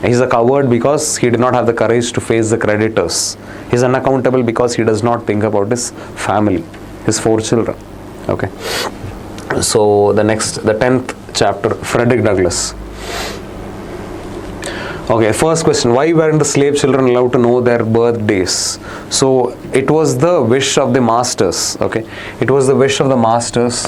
He's a coward because he did not have the courage to face the creditors. He's unaccountable because he does not think about his family, his 4 children. Okay. So the 10th chapter, Frederick Douglass. Okay, first question, why weren't the slave children allowed to know their birthdays? So it was the wish of the masters. Okay, it was the wish of the masters.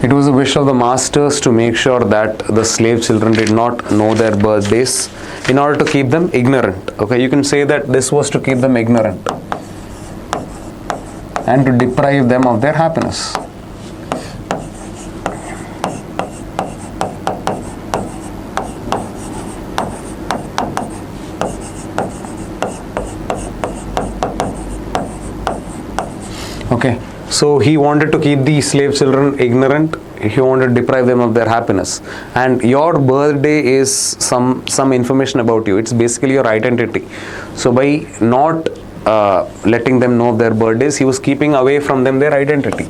It was the wish of the masters to make sure that the slave children did not know their birthdays in order to keep them ignorant. Okay, you can say that this was to keep them ignorant and to deprive them of their happiness. Okay, so he wanted to keep the slave children ignorant. He wanted to deprive them of their happiness. And your birthday is some information about you. It's basically your identity. So by not letting them know their birthdays, he was keeping away from them their identity.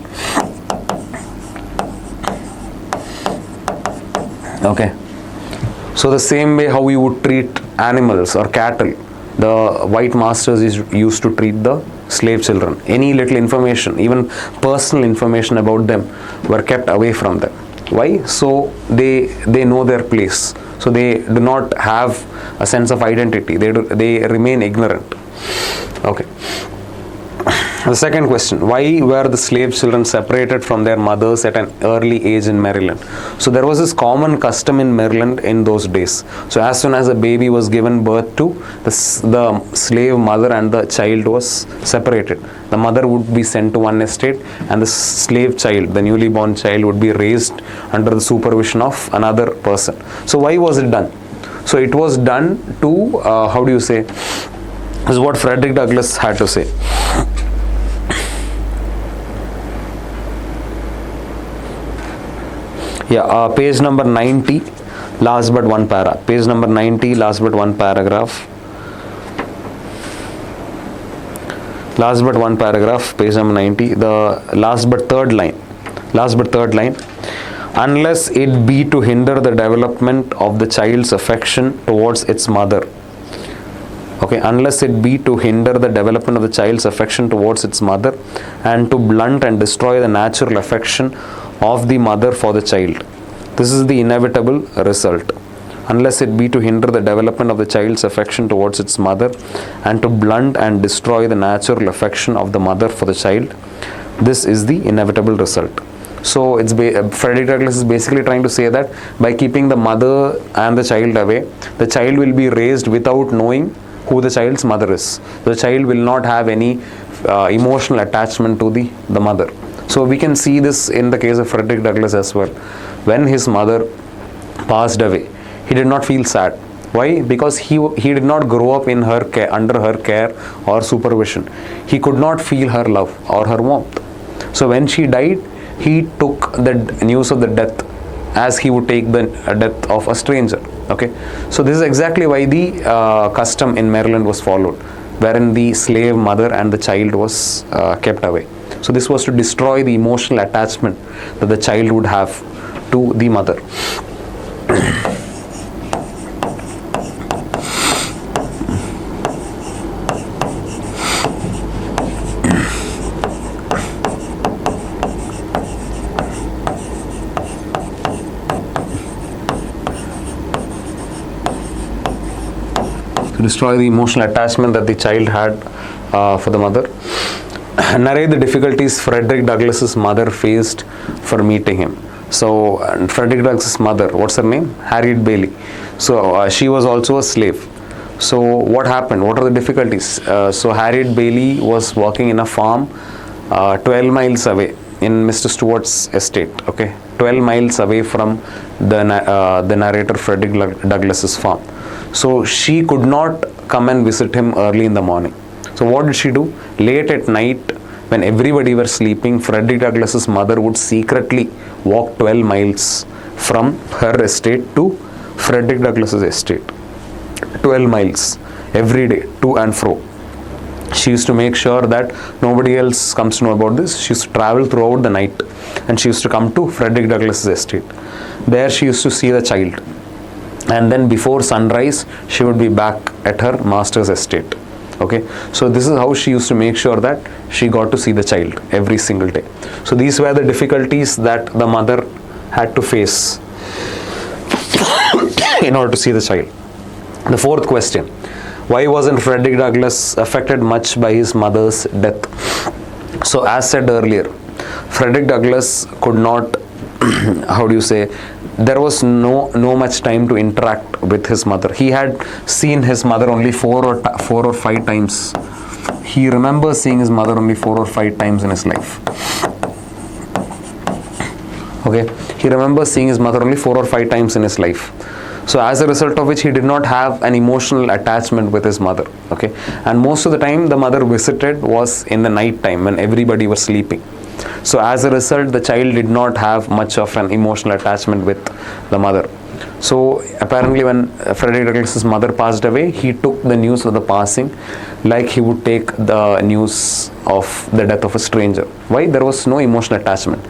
Okay. So the same way how we would treat animals or cattle, the white masters used to treat the slave children. Any little information, even personal information about them, were kept away from them. Why? So they know their place. So they do not have a sense of identity. They remain ignorant. Okay. The second question, why were the slave children separated from their mothers at an early age in Maryland? So there was this common custom in Maryland in those days. So as soon as a baby was given birth to, the slave mother and the child was separated. The mother would be sent to one estate and the slave child, the newly born child, would be raised under the supervision of another person. So why was it done? So it was done to, this is what Frederick Douglass had to say. Yeah, page number 90, last but one para. Page number 90, last but one paragraph. Last but one paragraph, page number 90, the last but third line. Last but third line. Unless it be to hinder the development of the child's affection towards its mother. Okay, unless it be to hinder the development of the child's affection towards its mother and to blunt and destroy the natural affection of the mother for the child. This is the inevitable result. Unless it be to hinder the development of the child's affection towards its mother and to blunt and destroy the natural affection of the mother for the child, this is the inevitable result. So Frederick Douglass is basically trying to say that by keeping the mother and the child away, the child will be raised without knowing who the child's mother is. The child will not have any emotional attachment to the mother. So we can see this in the case of Frederick Douglass as well. When his mother passed away, he did not feel sad. Why? Because he did not grow up in her care, under her care or supervision. He could not feel her love or her warmth. So when she died, he took the news of the death as he would take the death of a stranger. Okay. So this is exactly why the custom in Maryland was followed, wherein the slave mother and the child was kept away. So this was to destroy the emotional attachment that the child would have to the mother. To destroy the emotional attachment that the child had for the mother. narrate the difficulties Frederick Douglass's mother faced for meeting him. So Frederick Douglass's mother, what's her name? Harriet Bailey. So she was also a slave. So what happened? What are the difficulties? So Harriet Bailey was working in a farm 12 miles away in Mr. Stewart's estate. Okay, 12 miles away from the narrator Frederick Douglass's farm. So she could not come and visit him early in the morning. So what did she do? Late at night, when everybody were sleeping, Frederick Douglass's mother would secretly walk 12 miles from her estate to Frederick Douglass's estate. 12 miles every day, to and fro. She used to make sure that nobody else comes to know about this. She used to travel throughout the night, and she used to come to Frederick Douglass's estate. There she used to see the child, and then before sunrise she would be back at her master's estate. Okay, so this is how she used to make sure that she got to see the child every single day. So these were the difficulties that the mother had to face in order to see the child. The fourth question: why wasn't Frederick Douglass affected much by his mother's death? So as said earlier, Frederick Douglass could not how do you say, there was no much time to interact with his mother. He had seen his mother only four or five times. He remembers seeing his mother only 4 or 5 times in his life. Okay, he remembers seeing his mother only 4 or 5 times in his life. So as a result of which, he did not have an emotional attachment with his mother. Okay, and most of the time the mother visited was in the night time when everybody was sleeping. So as a result, the child did not have much of an emotional attachment with the mother. So apparently when Frederick Douglass's mother passed away, he took the news of the passing like he would take the news of the death of a stranger. Why? There was no emotional attachment.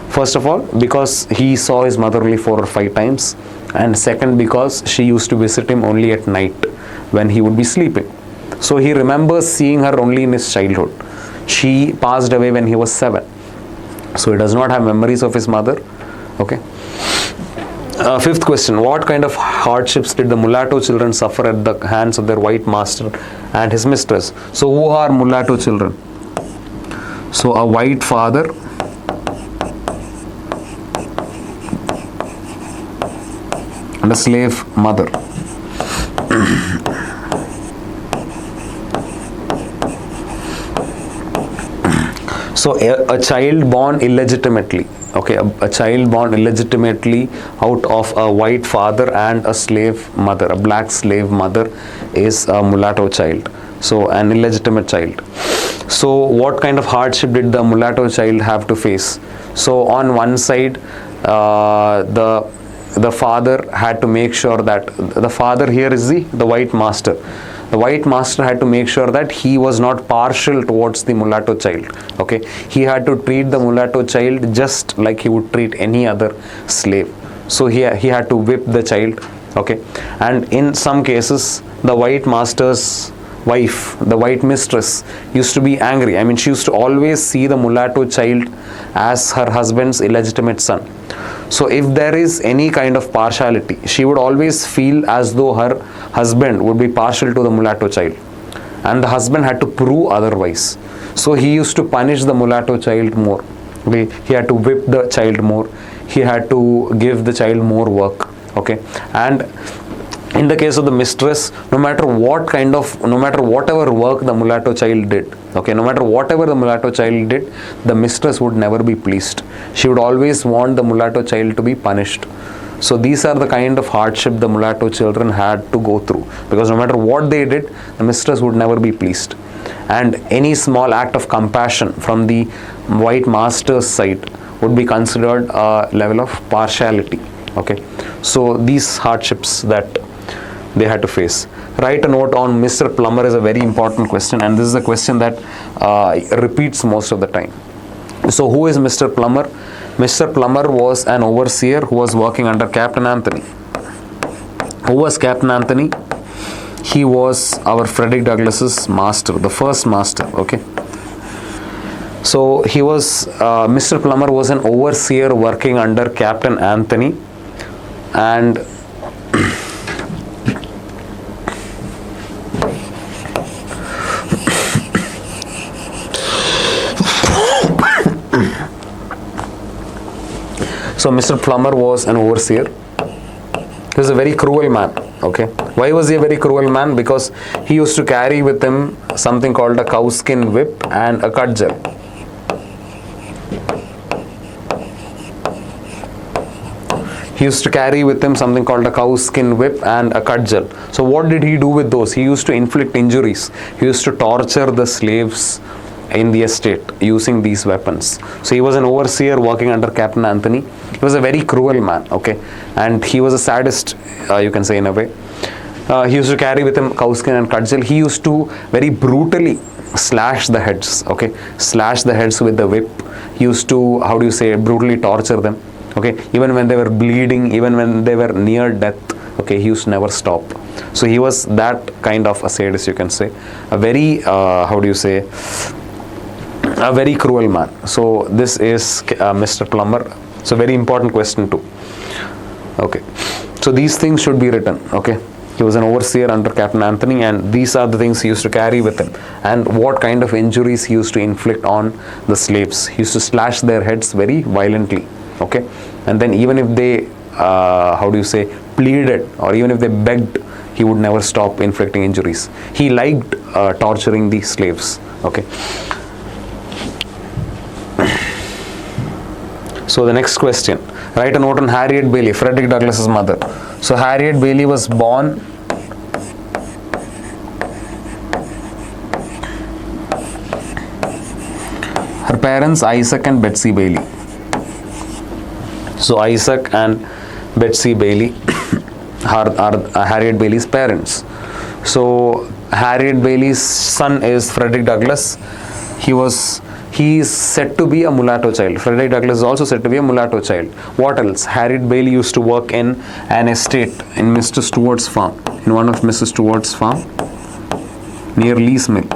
First of all, because he saw his mother only 4 or 5 times, and second, because she used to visit him only at night when he would be sleeping. So he remembers seeing her only in his childhood. She passed away when he was 7. So he does not have memories of his mother. Okay. Fifth question: what kind of hardships did the mulatto children suffer at the hands of their white master and his mistress? So who are mulatto children? So a white father and a slave mother. So a child born illegitimately, okay, a child born illegitimately out of a white father and a slave mother, a black slave mother, is a mulatto child. So an illegitimate child. So what kind of hardship did the mulatto child have to face? So on one side, the father had to make sure that, the father here is the white master. The white master had to make sure that he was not partial towards the mulatto child. Okay, he had to treat the mulatto child just like he would treat any other slave. So he had to whip the child. Okay, and in some cases, the white master's wife, the white mistress, used to be angry. I mean, she used to always see the mulatto child as her husband's illegitimate son. So if there is any kind of partiality, she would always feel as though her husband would be partial to the mulatto child, and the husband had to prove otherwise. So he used to punish the mulatto child more. Okay, he had to whip the child more. He had to give the child more work. Okay, and in the case of the mistress, no matter whatever work the mulatto child did, okay, no matter whatever the mulatto child did, the mistress would never be pleased. She would always want the mulatto child to be punished. So these are the kind of hardship the mulatto children had to go through, because no matter what they did, the mistress would never be pleased. And any small act of compassion from the white master's side would be considered a level of partiality. Okay, so these hardships that they had to face. Write a note on Mr. Plummer is a very important question, and this is a question that repeats most of the time. So who is Mr. Plummer? Mr. Plummer was an overseer who was working under Captain Anthony. Who was Captain Anthony? He was our Frederick Douglass's master, the first master. Okay. So he was, Mr. Plummer was an overseer working under Captain Anthony, and So Mr. Plummer was an overseer. He was a very cruel man. Okay. Why was he a very cruel man? Because he used to carry with him something called a cowskin whip and a cudgel. He used to carry with him something called a cowskin whip and a cudgel. So what did he do with those? He used to inflict injuries. He used to torture the slaves in the estate using these weapons. So he was an overseer working under Captain Anthony. He was a very cruel man, okay, and he was a sadist, you can say, in a way. He used to carry with him cowskin and cudgel. He used to very brutally slash the heads, okay, slash the heads with the whip. He used to, how do you say, brutally torture them, okay, even when they were bleeding, even when they were near death, okay, he used to never stop. So he was that kind of a sadist, you can say, a very, how do you say, a very cruel man. So this is Mr. Plummer. So very important question too. Okay, so these things should be written. Okay, he was an overseer under Captain Anthony, and these are the things he used to carry with him, and what kind of injuries he used to inflict on the slaves. He used to slash their heads very violently. Okay, and then even if they how do you say, pleaded, or even if they begged, he would never stop inflicting injuries. He liked torturing the slaves. Okay. So the next question, write a note on Harriet Bailey, Frederick Douglass's mother. So Harriet Bailey was born her parents Isaac and Betsy Bailey. So Isaac and Betsy Bailey are Harriet Bailey's parents. So Harriet Bailey's son is Frederick Douglass. He is said to be a mulatto child. Frederick Douglass is also said to be a mulatto child. What else? Harriet Bailey used to work in an estate in Mr. Stewart's farm, in one of Mrs. Stewart's farm near Lee's Mill.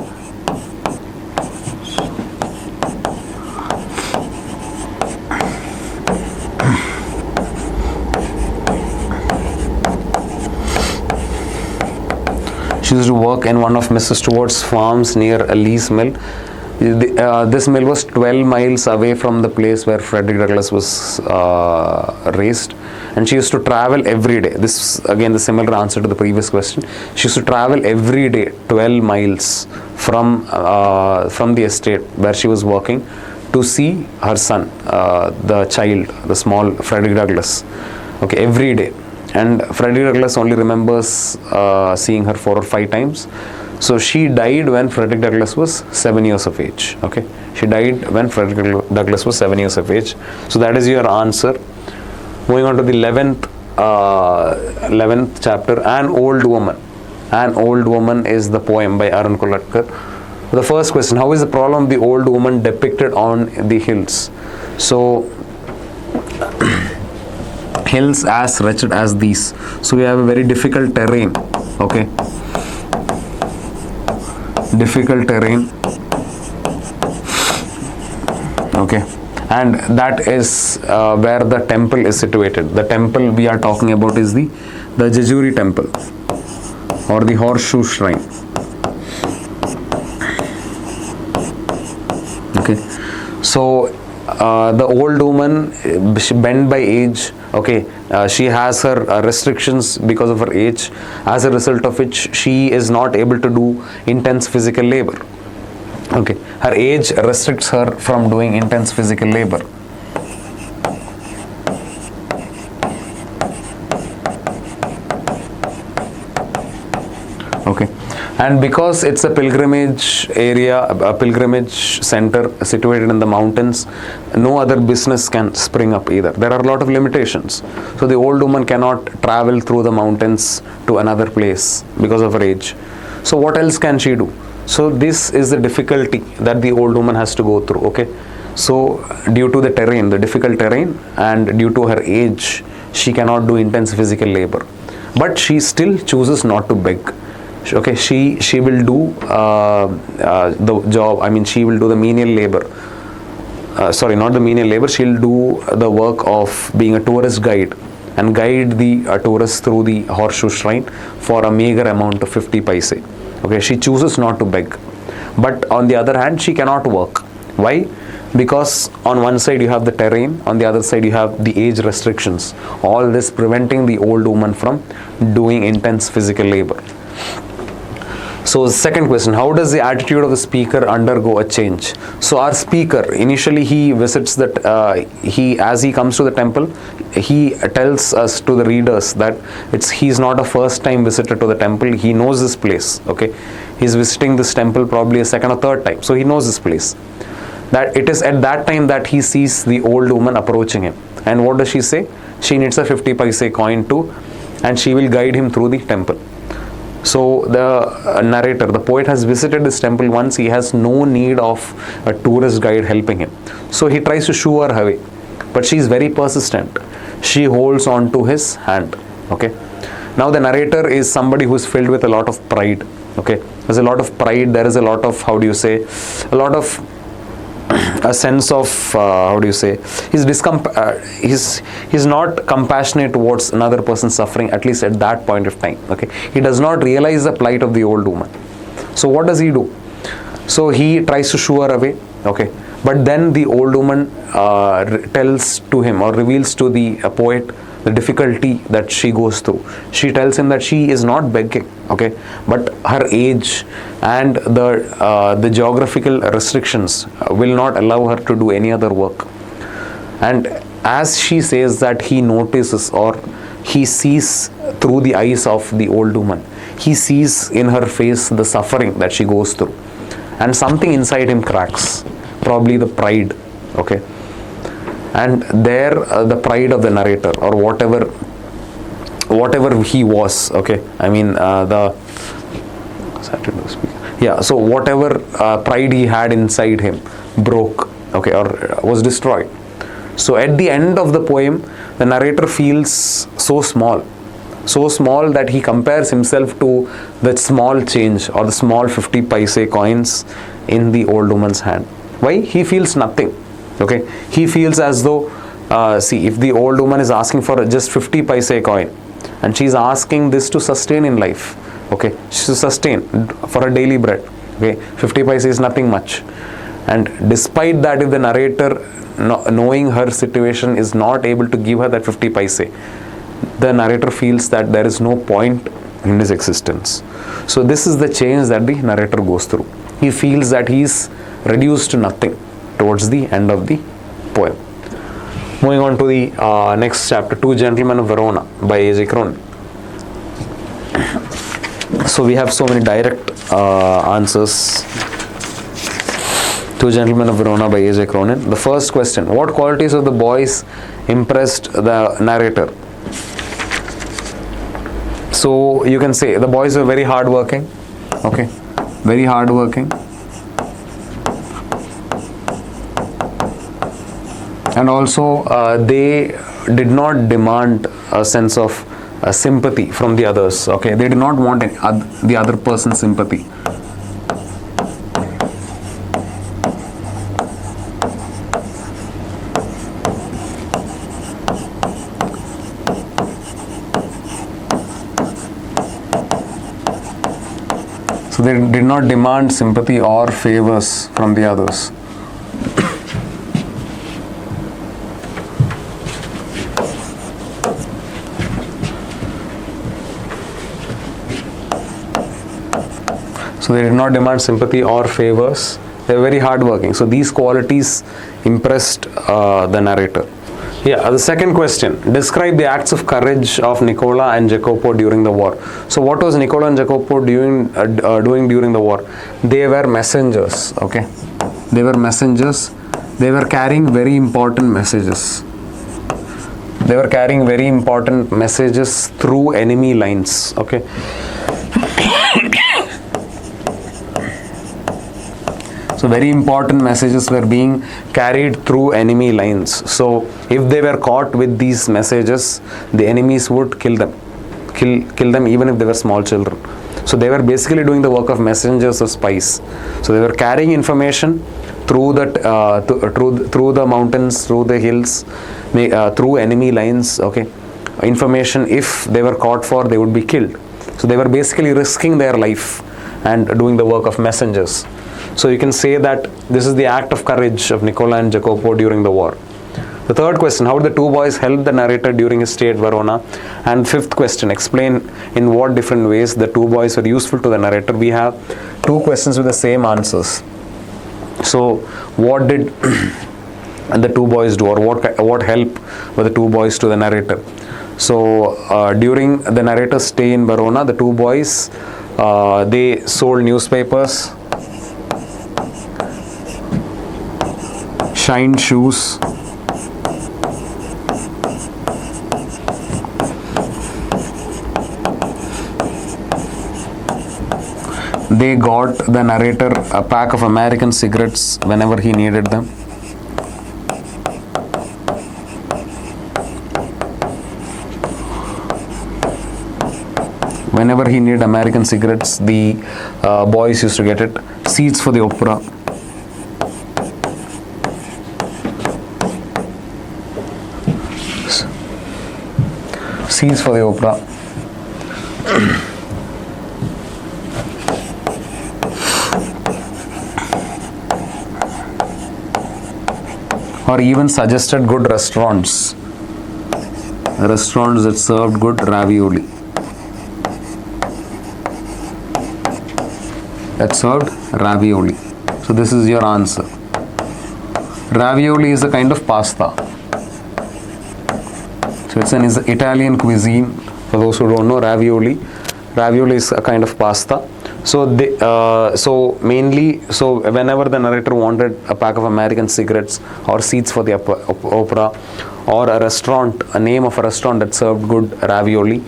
She used to work in one of Mrs. Stewart's farms near Lee's Mill. This mill was 12 miles away from the place where Frederick Douglass was raised, and she used to travel every day. This is again the similar answer to the previous question. She used to travel every day 12 miles from the estate where she was working to see her son, the child, the small Frederick Douglass. Okay, every day. And Frederick Douglass only remembers seeing her 4 or 5 times. So she died when Frederick Douglass was 7 years of age. Okay, she died when Frederick Douglass was 7 years of age. So that is your answer. Moving on to the 11th chapter, An Old Woman. An Old Woman is the poem by Arun Kolatkar. The first question, how is the problem of the old woman depicted on the hills? So hills as wretched as these. So we have a very difficult terrain. Okay, difficult terrain. Okay, and that is where the temple is situated. The temple we are talking about is the Jejuri temple or the Horseshoe Shrine. Okay, so the old woman, bent by age, okay, she has her restrictions because of her age, as a result of which she is not able to do intense physical labor. Okay, her age restricts her from doing intense physical labor. Okay, and because it's a pilgrimage area, a pilgrimage center situated in the mountains, no other business can spring up either. There are a lot of limitations. So the old woman cannot travel through the mountains to another place because of her age. So what else can she do? So this is the difficulty that the old woman has to go through. Okay, so due to the terrain, the difficult terrain, and due to her age, she cannot do intense physical labor. But she still chooses not to beg. Okay, she will do the job. I mean, she will do the menial labor. Sorry, not the menial labor. She'll do the work of being a tourist guide and guide the tourists through the Horseshoe Shrine for a meager amount of 50 paise. Okay, she chooses not to beg. But on the other hand, she cannot work. Why? because on one side you have the terrain, on the other side you have the age restrictions, all this preventing the old woman from doing intense physical labor. So second question, how does the attitude of the speaker undergo a change? So our speaker, initially he visits that, as he comes to the temple, he tells us to the readers that he's not a first time visitor to the temple, he knows this place, okay. He's visiting this temple probably a second or third time, so he knows this place. That it is at that time that he sees the old woman approaching him. And what does she say? She needs a 50 paise coin too, and she will guide him through the temple. So the narrator, the poet, has visited this temple once. He has no need of a tourist guide helping him. So he tries to shoo her away, but she is very persistent. She holds on to his hand. Okay. Now the narrator is somebody who is filled with a lot of pride. Okay. There's a lot of pride. There is a lot of, a sense of, he's not compassionate towards another person suffering, at least at that point of time. Okay, he does not realize the plight of the old woman. So what does he do? So he tries to shoo her away. Okay, but then the old woman tells to him, or reveals to the poet, the difficulty that she goes through. She tells him that she is not begging, okay, but her age and the geographical restrictions will not allow her to do any other work. And as she says that, he notices, or he sees through the eyes of the old woman. He sees in her face the suffering that she goes through, and something inside him cracks, probably the pride, okay. And there the pride of the narrator, or whatever he was, okay, I mean so whatever pride he had inside him broke, okay, or was destroyed. So at the end of the poem, the narrator feels so small that he compares himself to that small change, or the small 50 paise coins in the old woman's hand. Why? He feels nothing. Okay, he feels as though, if the old woman is asking for just 50 paise coin, and she's asking this to sustain in life, okay, to sustain for her daily bread, okay, 50 paise is nothing much. And despite that, if the narrator, knowing her situation, is not able to give her that 50 paise, the narrator feels that there is no point in his existence. So this is the change that the narrator goes through. He feels that he is reduced to nothing towards the end of the poem. Moving on to the next chapter, Two Gentlemen of Verona by A.J. Cronin. So we have so many direct answers. Two Gentlemen of Verona by A.J. Cronin. The first question, what qualities of the boys impressed the narrator? So you can say the boys were very hardworking, okay, very hardworking. And also they did not demand a sense of sympathy from the others. Okay, they did not want the other person's sympathy. So they did not demand sympathy or favors from the others. So they did not demand sympathy or favors. They were very hardworking. So these qualities impressed the narrator. Yeah, the second question. Describe the acts of courage of Nicola and Jacopo during the war. So what was Nicola and Jacopo doing during the war? They were messengers, okay. They were messengers. They were carrying very important messages. They were carrying very important messages through enemy lines, okay. So very important messages were being carried through enemy lines. So if they were caught with these messages, the enemies would kill them even if they were small children. So they were basically doing the work of messengers or spies. So they were carrying information through through the mountains, through the hills, through enemy lines, okay. Information, if they were caught for, they would be killed. So they were basically risking their life and doing the work of messengers. So you can say that this is the act of courage of Nicola and Jacopo during the war. The third question, how did the two boys help the narrator during his stay at Verona? And fifth question, explain in what different ways the two boys were useful to the narrator. We have two questions with the same answers. So what did the two boys do, or what help were the two boys to the narrator? So during the narrator's stay in Verona, the two boys, they sold newspapers, shined shoes, they got the narrator a pack of American cigarettes whenever he needed them. Whenever he needed American cigarettes, the boys used to get it. Seats for the opera. Seats for the opera. Or even suggested good restaurants that served good ravioli. So this is your answer. Ravioli is a kind of pasta. So it's an Italian cuisine. For those who don't know, ravioli is a kind of pasta. So whenever the narrator wanted a pack of American cigarettes, or seats for the opera, or a name of a restaurant that served good ravioli,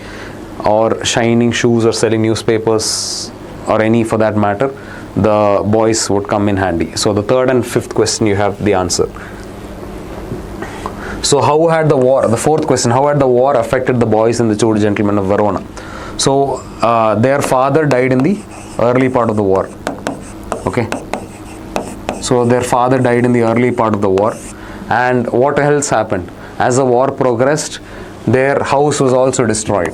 or shining shoes, or selling newspapers, or any for that matter, the boys would come in handy. So the third and fifth question, you have the answer. So the fourth question, how had the war affected the boys and the two gentlemen of Verona? So their father died in the early part of the war. Okay. So their father died in the early part of the war. And what else happened? As the war progressed, their house was also destroyed.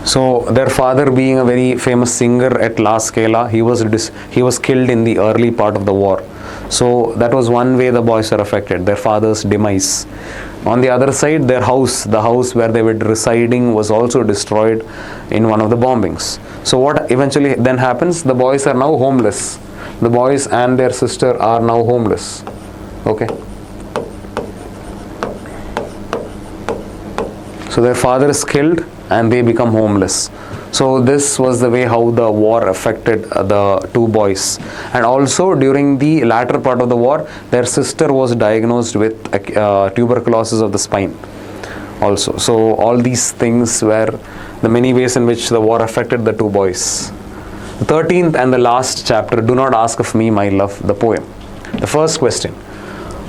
So their father, being a very famous singer at La Scala, he was killed in the early part of the war. So that was one way the boys were affected, their father's demise. On the other side, their house, the house where they were residing, was also destroyed in one of the bombings. So what eventually then happens? The boys are now homeless. The boys and their sister are now homeless. Okay. So their father is killed and they become homeless. So this was the way how the war affected the two boys. And also during the latter part of the war, their sister was diagnosed with tuberculosis of the spine also. So all these things were the many ways in which the war affected the two boys. The 13th and the last chapter, Do Not Ask of Me, My Love, the poem. The first question,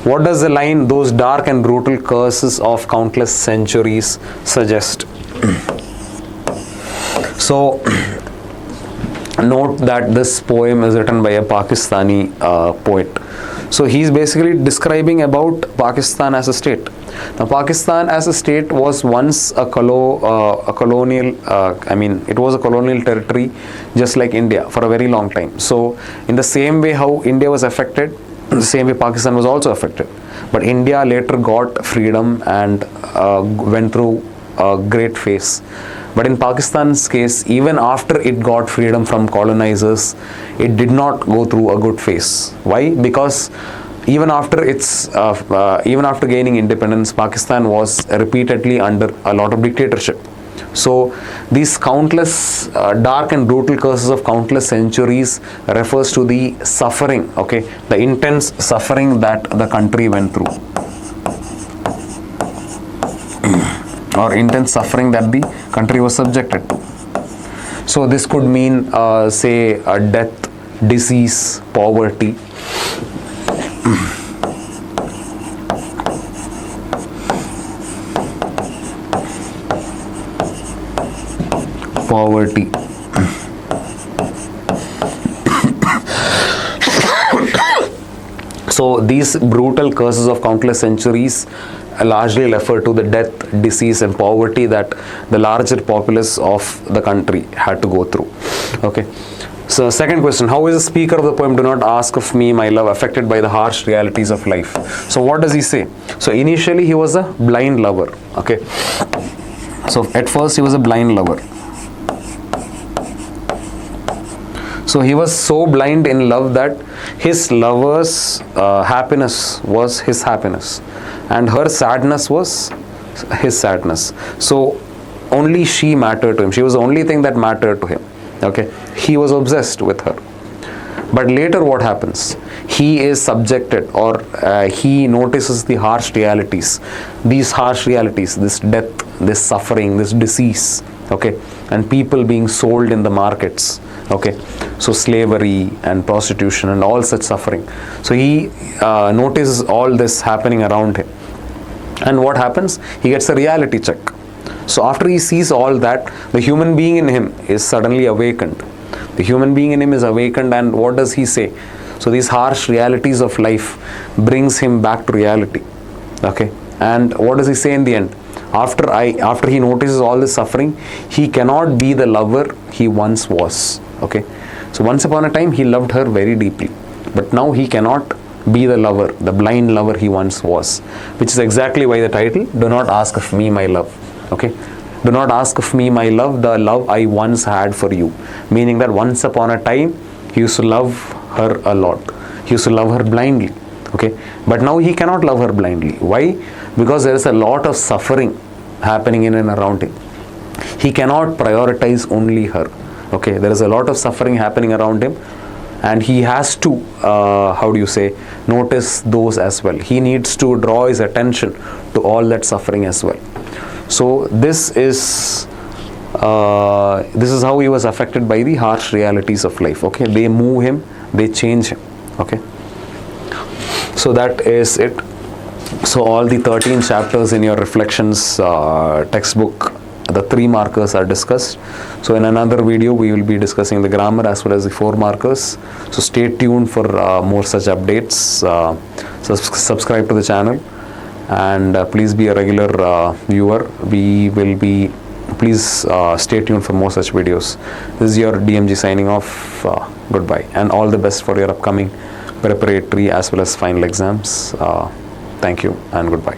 what does the line, those dark and brutal curses of countless centuries, suggest? So note that this poem is written by a Pakistani poet. So he's basically describing about Pakistan as a state. Now Pakistan as a state was once a colonial, it was a colonial territory just like India for a very long time. So in the same way how India was affected, the same way Pakistan was also affected. But India later got freedom and went through a great phase. But in Pakistan's case, even after it got freedom from colonizers, it did not go through a good phase. Why? Because even after gaining independence, Pakistan was repeatedly under a lot of dictatorship. So these countless dark and brutal curses of countless centuries refers to the suffering, okay, the intense suffering that the country went through. Or intense suffering that the country was subjected to. So this could mean, say, death, disease, poverty. So these brutal curses of countless centuries largely refer to the death, disease and poverty that the larger populace of the country had to go through. Okay. So second question, how is the speaker of the poem "Do Not Ask of Me, My Love" affected by the harsh realities of life? So what does he say? So initially he was a blind lover. Okay. So at first he was a blind lover. So he was so blind in love that his lover's happiness was his happiness and her sadness was his sadness. So only she mattered to him. She was the only thing that mattered to him. Okay, he was obsessed with her. But later what happens? He is subjected, or he notices the harsh realities. These harsh realities, this death, this suffering, this disease, okay, and people being sold in the markets, okay, so slavery and prostitution and all such suffering. So he notices all this happening around him. And what happens? He gets a reality check. So after he sees all that, the human being in him is suddenly awakened. The human being in him is awakened, and what does he say? So these harsh realities of life brings him back to reality. Okay. And what does he say in the end? After he notices all this suffering, he cannot be the lover he once was. Okay. So once upon a time he loved her very deeply, but now he cannot be the lover, the blind lover he once was, which is exactly why the title, "Do Not Ask of Me, My Love." Okay. Do not ask of me, my love, the love I once had for you. Meaning that once upon a time, he used to love her a lot. He used to love her blindly. Okay. But now he cannot love her blindly. Why? Because there is a lot of suffering happening in and around him. He cannot prioritize only her. Okay. There is a lot of suffering happening around him, and he has to, notice those as well. He needs to draw his attention to all that suffering as well. So this is how he was affected by the harsh realities of life. Okay, they move him, they change him. Okay, so that is it. So all the 13 chapters in your reflections textbook, the 3 markers are discussed. So in another video we will be discussing the grammar as well as the 4 markers. So stay tuned for more such updates. Subscribe to the channel. And please be a regular viewer. Please stay tuned for more such videos. This is your DMG signing off. Goodbye, and all the best for your upcoming preparatory as well as final exams. Thank you and goodbye.